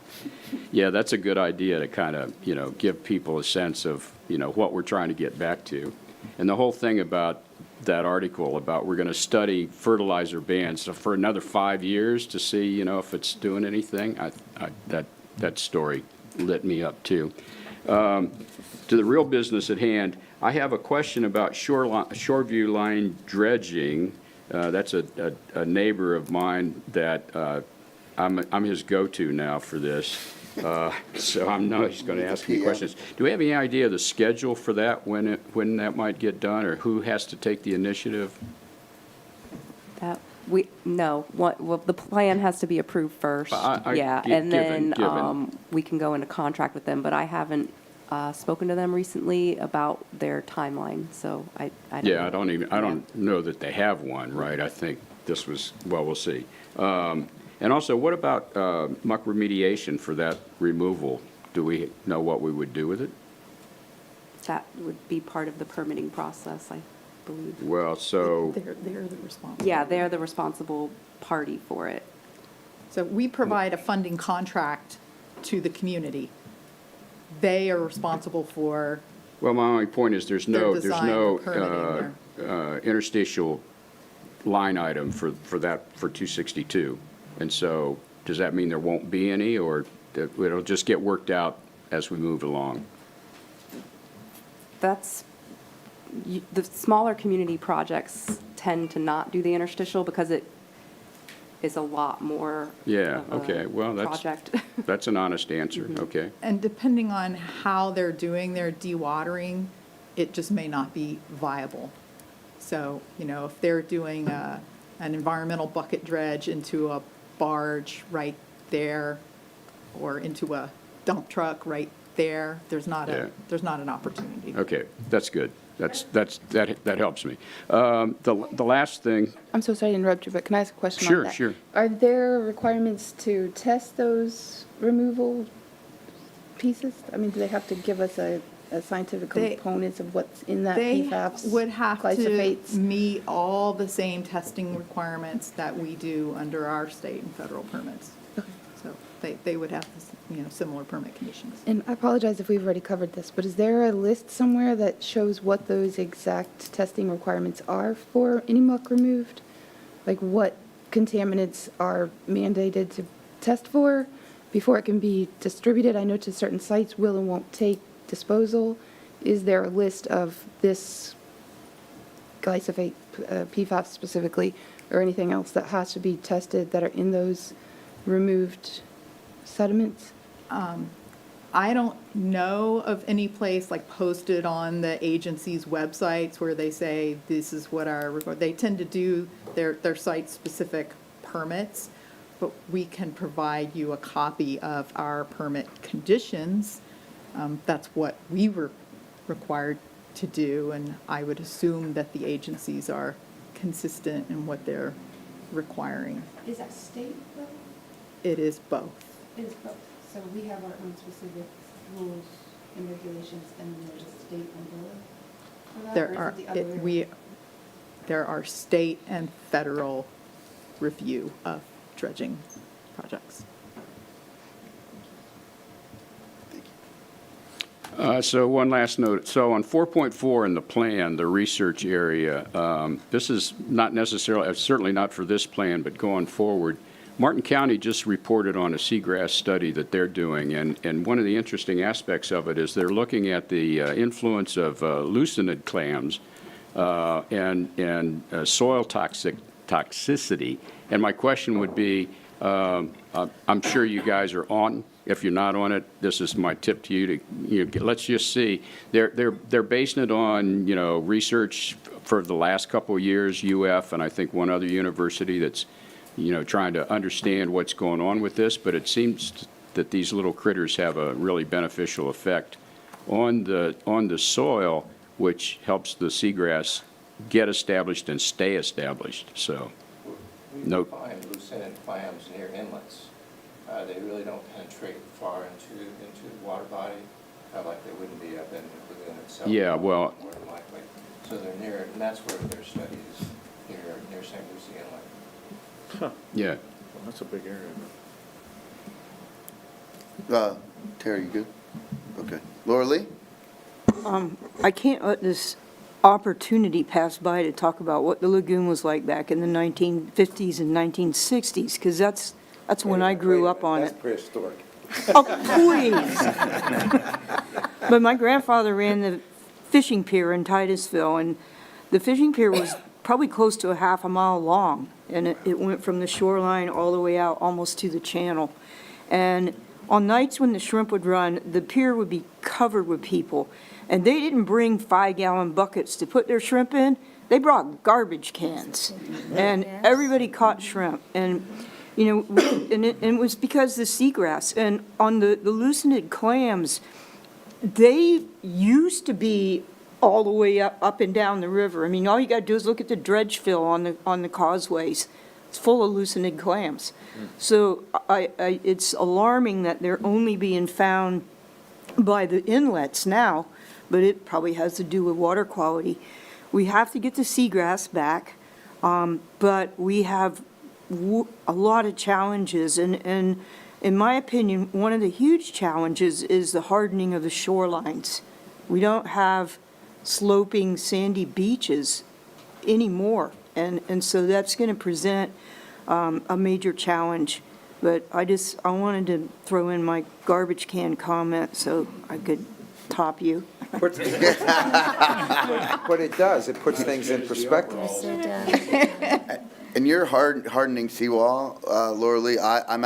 yeah, that's a good idea to kind of, give people a sense of, what we're trying to get back to. And the whole thing about that article about we're going to study fertilizer bans for another 5 years to see, you know, if it's doing anything. That story lit me up too. To the real business at hand, I have a question about Shoreview line dredging. That's a neighbor of mine that I'm his go-to now for this. So I know he's going to ask me questions. Do we have any idea of the schedule for that, when that might get done, or who has to take the initiative? No, well, the plan has to be approved first. Yeah, and then we can go into contract with them, but I haven't spoken to them recently about their timeline, so I don't know. I don't know that they have one, right? I think this was, well, we'll see. And also, what about muck remediation for that removal? Do we know what we would do with it? That would be part of the permitting process, I believe. Well, so. They're the responsible. Yeah, they're the responsible party for it. So we provide a funding contract to the community. They are responsible for. Well, my only point is there's no permitting interstitial line item for that, for 262. And so, does that mean there won't be any, or it'll just get worked out as we move along? The smaller community projects tend to not do the interstitial because it is a lot more Yeah, of a okay, well, project. that's an honest answer, okay. And depending on how they're doing their dewatering, it just may not be viable. So, you know, if they're doing an environmental bucket dredge into a barge right there, or into a dump truck right there, there's not an opportunity. Okay, that's good. That helps me. The last thing. I'm so sorry to interrupt you, but can I ask a question Sure, on that? sure. Are there requirements to test those removal pieces? I mean, do they have to give us a scientific components of what's in that PFAS? They would have to glyphosates? meet all the same testing requirements that we do under our state and federal permits. So they would have, you know, similar permit conditions. And I apologize if we've already covered this, but is there a list somewhere that shows what those exact testing requirements are for any muck removed? Like what contaminants are mandated to test for before it can be distributed? I know to certain sites will and won't take disposal. Is there a list of this glyphosate, PFAS specifically, or anything else that has to be tested that are in those removed sediments? I don't know of any place like posted on the agency's websites where they say this is what they tend to do their site-specific permits, but we can provide you a copy of our permit conditions. That's what we were required to do, and I would assume that the agencies are consistent in what they're requiring. Is that state though? It is both. It is both. So we have our own specific rules and regulations, and then there's a state umbrella for that? Or is it the other way around? There are state and federal review of dredging projects. So one last note. So on 4.4 in the plan, the research area, this is not necessarily, certainly not for this plan, but going forward, Martin County just reported on a seagrass study that they're doing, and one of the interesting aspects of it is they're looking at the influence of leucinid clams and soil toxicity. And my question would be, I'm sure you guys are on. If you're not on it, this is my tip to you to let's just see. They're basing it on research for the last couple of years, UF, and I think one other university that's trying to understand what's going on with this. But it seems that these little critters have a really beneficial effect on the soil, which helps the seagrass get established and stay established. So, we find leucinid clams near inlets. They really don't penetrate far into the water body, kind of like they wouldn't be up in the lagoon itself. Yeah, well. More than likely. So they're near, and that's where their study is, near St. Lucie Inlet. Huh. Yeah. Well, that's a big area. Terry, you good? Okay. Laura Lee? I can't let this opportunity passed by to talk about what the lagoon was like back in the 1950s and 1960s, because that's when I grew up on it. That's prehistoric. Oh, please. But my grandfather ran the fishing pier in Titusville, and the fishing pier was probably close to a half a mile long, and it went from the shoreline all the way out almost to the channel. And on nights when the shrimp would run, the pier would be covered with people, and they didn't bring 5-gallon buckets to put their shrimp in. They brought garbage cans, and everybody caught shrimp. And you know, and it was because the seagrass. And on the loosened clams, they used to be all the way up and down the river. I mean, all you got to do is look at the dredge fill on the causeways. It's full of loosened clams. So it's alarming that they're only being found by the inlets now, but it probably has to do with water quality. We have to get the seagrass back, but we have a lot of challenges, and in my opinion, one of the huge challenges is the hardening of the shorelines. We don't have sloping sandy beaches anymore, and so that's going to present a major challenge. But I wanted to throw in my garbage can comment so I could top you. But it does, it puts things in perspective. And your hardening seawall, Laura Lee, I've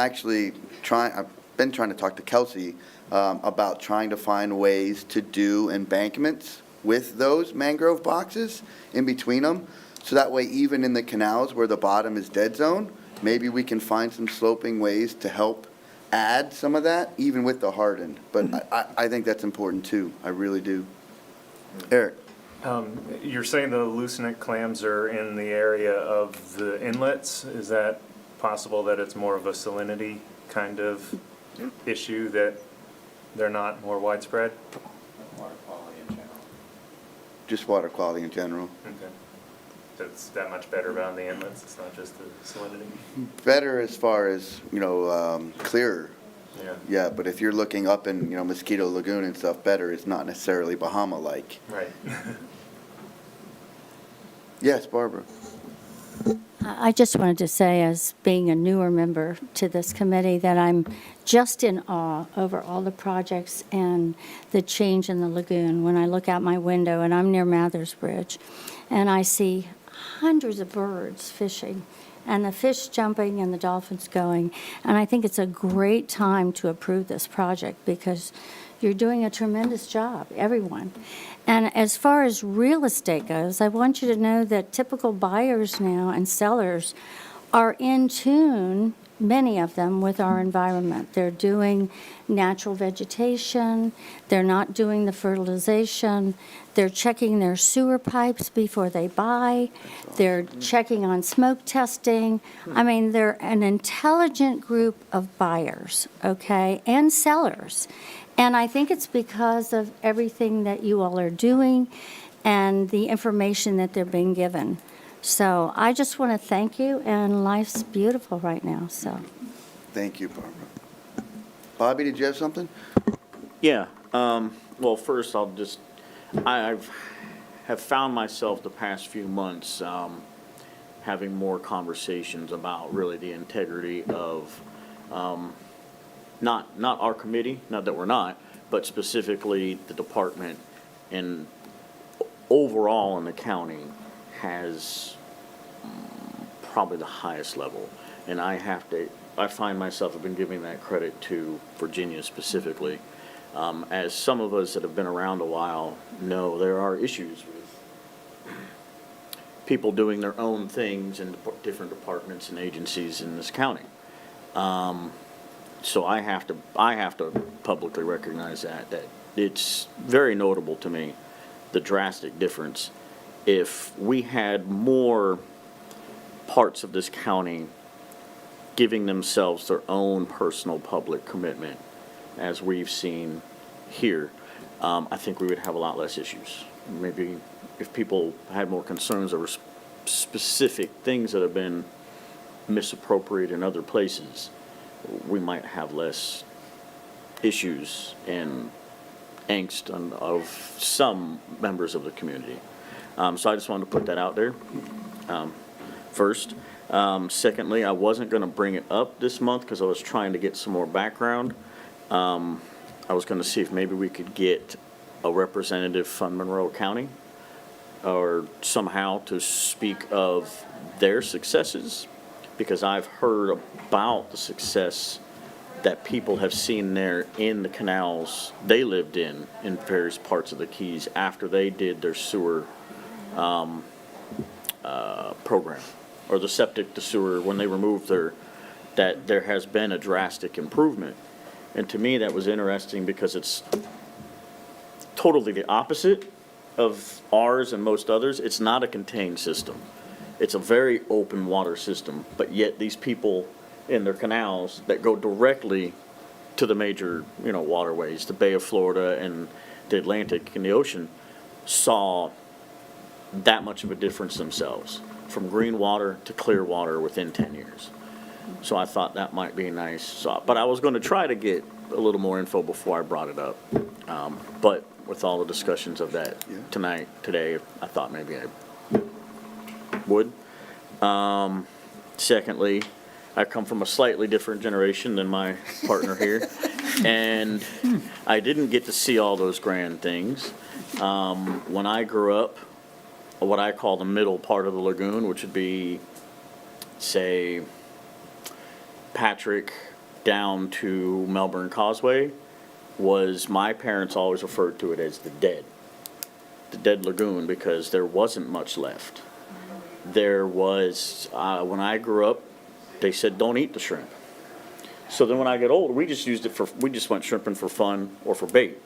been trying to talk to Kelsey about trying to find ways to do embankments with those mangrove boxes in between them. So that way, even in the canals where the bottom is dead zone, maybe we can find some sloping ways to help add some of that, even with the hardened. But I think that's important too. I really do. Eric. You're saying the loosened clams are in the area of the inlets. Is that possible that it's more of a salinity kind of issue, that they're not more widespread? Water quality in general. Just water quality in general. Okay. So it's that much better around the inlets, it's not just the salinity? Better as far as, clearer. Yeah. Yeah, but if you're looking up in, Mosquito Lagoon and stuff, better is not necessarily Bahama-like. Right. Yes, Barbara. I just wanted to say, as being a newer member to this committee, that I'm just in awe over all the projects and the change in the lagoon. When I look out my window, and I'm near Mathers Bridge, and I see hundreds of birds fishing, and the fish jumping and the dolphins going. And I think it's a great time to approve this project because you're doing a tremendous job, everyone. And as far as real estate goes, I want you to know that typical buyers now and sellers are in tune, many of them, with our environment. They're doing natural vegetation, they're not doing the fertilization, they're checking their sewer pipes before they buy, they're checking on smoke testing. I mean, they're an intelligent group of buyers, okay, and sellers. And I think it's because of everything that you all are doing and the information that they're being given. So I just want to thank you, and life's beautiful right now, so. Thank you, Barbara. Bobby, did you have something? Yeah, well, first I have found myself the past few months having more conversations about really the integrity of not our committee, not that we're not, but specifically the department and overall in the county has probably the highest level. And I find myself, I've been giving that credit to Virginia specifically. As some of us that have been around a while know, there are issues with people doing their own things in different departments and agencies in this county. So I have to publicly recognize that it's very notable to me, the drastic difference. If we had more parts of this county giving themselves their own personal public commitment, as we've seen here, I think we would have a lot less issues. Maybe if people had more concerns over specific things that have been misappropriated in other places, we might have less issues and angst of some members of the community. So I just wanted to put that out there first. Secondly, I wasn't going to bring it up this month because I was trying to get some more background. I was going to see if maybe we could get a representative from Monroe County or somehow to speak of their successes, because I've heard about the success that people have seen there in the canals they lived in various parts of the Keys after they did their sewer program, or the septic to sewer, when they removed that there has been a drastic improvement. And to me, that was interesting because it's totally the opposite of ours and most others. It's not a contained system. It's a very open water system, but yet these people in their canals that go directly to the major, waterways, the Bay of Florida and the Atlantic and the ocean, saw that much of a difference themselves, from green water to clear water within 10 years. So I thought that might be nice. So, but I was going to try to get a little more info before I brought it up. But with all the discussions of that today, I thought maybe I would. Secondly, I come from a slightly different generation than my partner here, and I didn't get to see all those grand things. When I grew up, what I call the middle part of the lagoon, which would be, say, Patrick down to Melbourne Causeway, was, my parents always referred to it as the dead lagoon, because there wasn't much left. There was, when I grew up, they said don't eat the shrimp. So then when I got older, we just went shrimping for fun or for bait.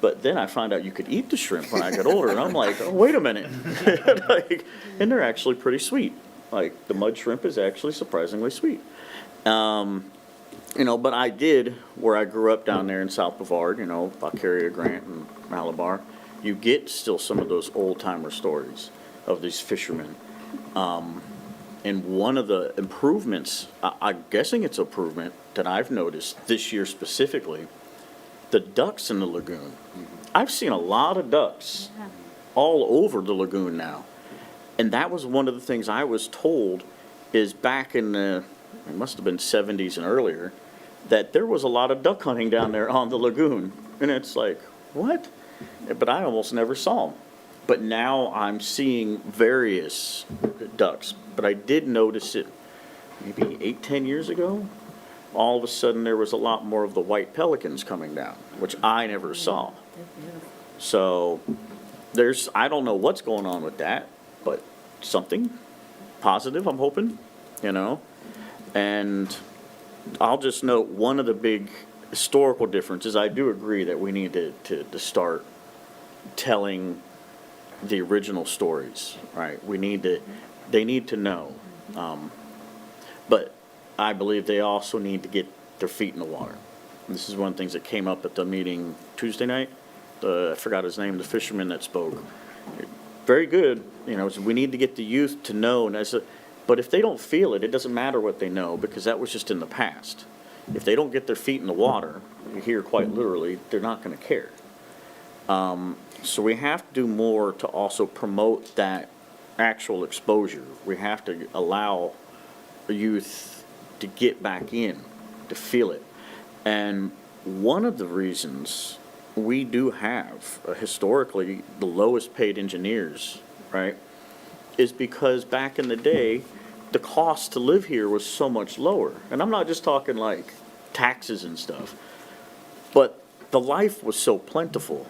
But then I found out you could eat the shrimp when I got older, and I'm like, oh, wait a minute. And they're actually pretty sweet. Like, the mud shrimp is actually surprisingly sweet. But I did, where I grew up down there in South Brevard, Vacaria, Grant, and Malabar, you get still some of those old-timer stories of these fishermen. And one of the improvements, I'm guessing it's improvement, that I've noticed this year specifically, the ducks in the lagoon. I've seen a lot of ducks all over the lagoon now. And that was one of the things I was told is back in it must have been 70s and earlier, that there was a lot of duck hunting down there on the lagoon. And it's like, what? But I almost never saw them. But now I'm seeing various ducks. But I did notice it maybe 8-10 years ago. All of a sudden there was a lot more of the white pelicans coming down, which I never saw. So I don't know what's going on with that, but something positive, I'm hoping, And I'll just note one of the big historical differences. I do agree that we need to start telling the original stories, right? They need to know. But I believe they also need to get their feet in the water. And this is one of the things that came up at the meeting Tuesday night. I forgot his name, the fisherman that spoke. Very good, so we need to get the youth to know. But if they don't feel it, it doesn't matter what they know, because that was just in the past. If they don't get their feet in the water, here quite literally, they're not going to care. So we have to do more to also promote that actual exposure. We have to allow the youth to get back in, to feel it. And one of the reasons we do have historically the lowest paid engineers, right, is because back in the day, the cost to live here was so much lower. And I'm not just talking like taxes and stuff, but the life was so plentiful.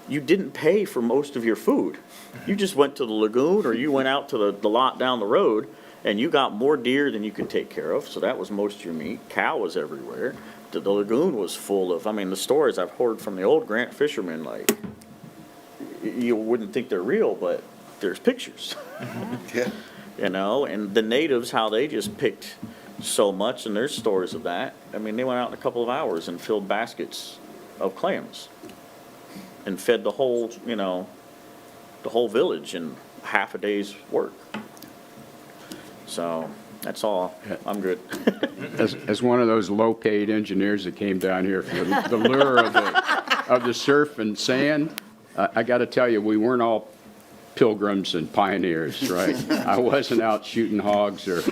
You didn't pay for most of your food. You just went to the lagoon, or you went out to the lot down the road, and you got more deer than you could take care of. So that was most of your meat. Cow was everywhere. The lagoon was full of, the stories I've heard from the old Grant fishermen, like, you wouldn't think they're real, but there's pictures. Yeah. And the natives, how they just picked so much, and there's stories of that. They went out in a couple of hours and filled baskets of clams and fed the whole village in half a day's work. So that's all. I'm good. As one of those low-paid engineers that came down here for the lure of the surf and sand, I got to tell you, we weren't all pilgrims and pioneers, right? I wasn't out shooting hogs or,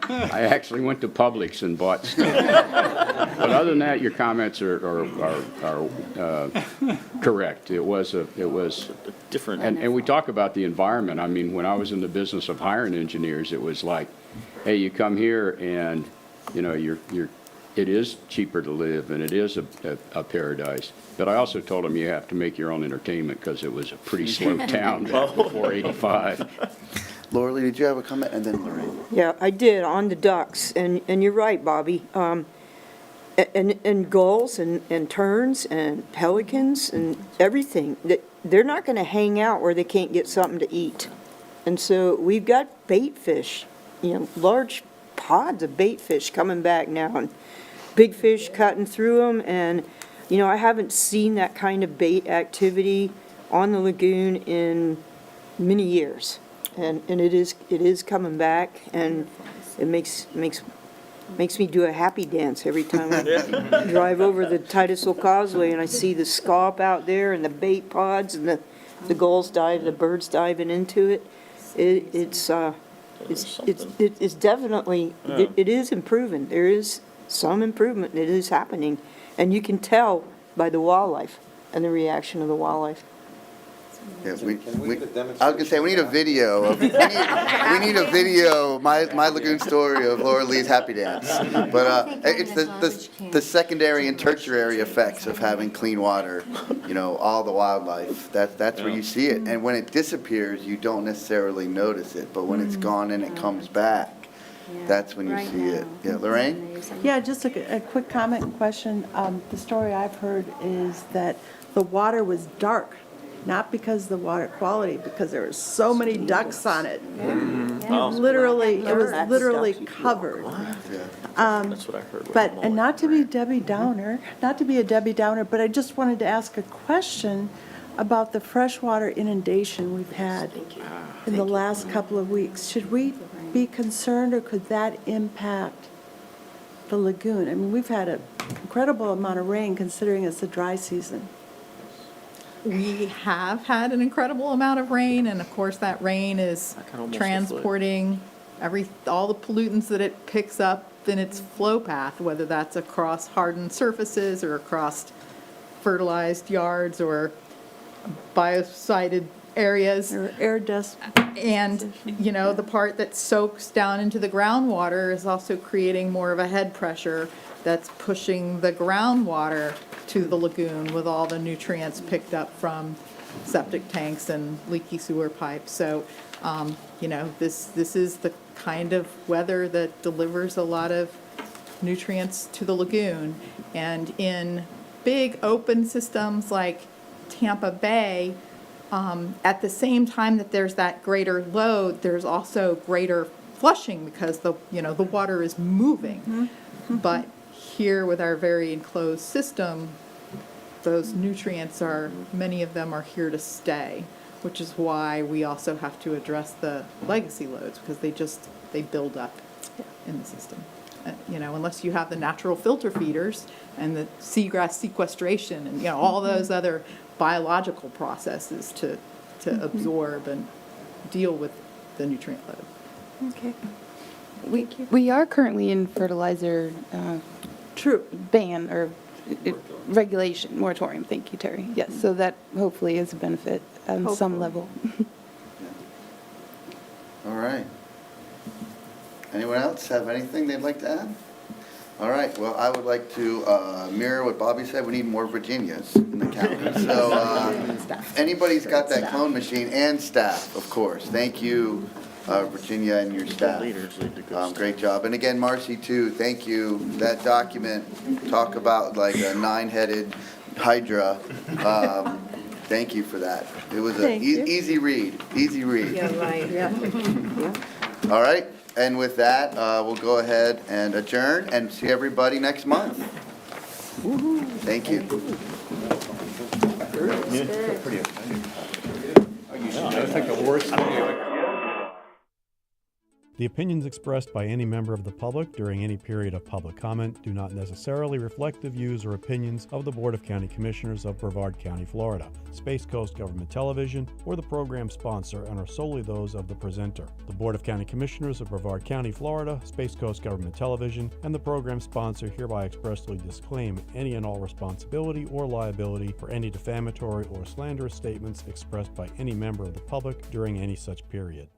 I actually went to Publix and bought stuff. But other than that, your comments are correct. It was different. And we talk about the environment. I mean, when I was in the business of hiring engineers, it was like, hey, you come here and, it is cheaper to live and it is a paradise. But I also told them you have to make your own entertainment because it was a pretty slow town back before '85. Laura Lee, did you have a comment? And then Lorraine. Yeah, I did, on the ducks, and you're right, Bobby. And gulls and terns and pelicans and everything, they're not going to hang out where they can't get something to eat. And so we've got bait fish, large pods of bait fish coming back now, and big fish cutting through them, and I haven't seen that kind of bait activity on the lagoon in many years, and it is coming back, and it makes me do a happy dance every time I drive over the Titusville Causeway and I see the scaup out there and the bait pods and the gulls the birds diving into it. It's definitely, it is improving. There is some improvement. It is happening. And you can tell by the wildlife and the reaction of the wildlife. Yeah, I was gonna say, we need a video of, we need a video, my Lagoon Story of Laura Lee's Happy Dance. But it's the secondary and tertiary effects of having clean water, all the wildlife, that's where you see it. And when it disappears, you don't necessarily notice it, but when it's gone and it comes back, that's when you see it. Yeah, Lorraine? Yeah, just a quick comment and question. The story I've heard is that the water was dark, not because of the water quality, because there were so many ducks on it. It was literally covered. That's what I heard. But, and not to be a Debbie Downer, but I just wanted to ask a question about the freshwater inundation we've had in the last couple of weeks. Should we be concerned, or could that impact the lagoon? I mean, we've had an incredible amount of rain considering it's a dry season. We have had an incredible amount of rain, and of course that rain is transporting all the pollutants that it picks up in its flow path, whether that's across hardened surfaces or across fertilized yards or biocided areas. Or air dust. And, the part that soaks down into the groundwater is also creating more of a head pressure that's pushing the groundwater to the lagoon with all the nutrients picked up from septic tanks and leaky sewer pipes. So, this is the kind of weather that delivers a lot of nutrients to the lagoon. And in big open systems like Tampa Bay, at the same time that there's that greater load, there's also greater flushing because the water is moving. Mm-hmm. But here with our very enclosed system, those nutrients many of them are here to stay, which is why we also have to address the legacy loads, because they build up in the system. Unless you have the natural filter feeders and the seagrass sequestration and, all those other biological processes to absorb and deal with the nutrient load. Okay. We are currently in fertilizer ban or regulation, moratorium. Thank you, Terry. Yes, so that hopefully is a benefit on some level. All right. Anyone else have anything they'd like to add? All right, well, I would like to mirror what Bobby said. We need more Virginias in the county. So if anybody's got that clone machine, and staff, of course. Thank you, Virginia and your staff. Great job. And again, Marcy, too, thank you. That document, talk about like a 9-headed hydra. Thank you for that. It was an easy read, Yeah, right. Yeah. All right. And with that, we'll go ahead and adjourn and see everybody next month. Thank you. I think the worst thing The opinions expressed by any member of the public during any period of public comment do not necessarily reflect the views or opinions of the Board of County Commissioners of Brevard County, Florida, Space Coast Government Television, or the program sponsor, and are solely those of the presenter. The Board of County Commissioners of Brevard County, Florida, Space Coast Government Television, and the program sponsor hereby expressly disclaim any and all responsibility or liability for any defamatory or slanderous statements expressed by any member of the public during any such period.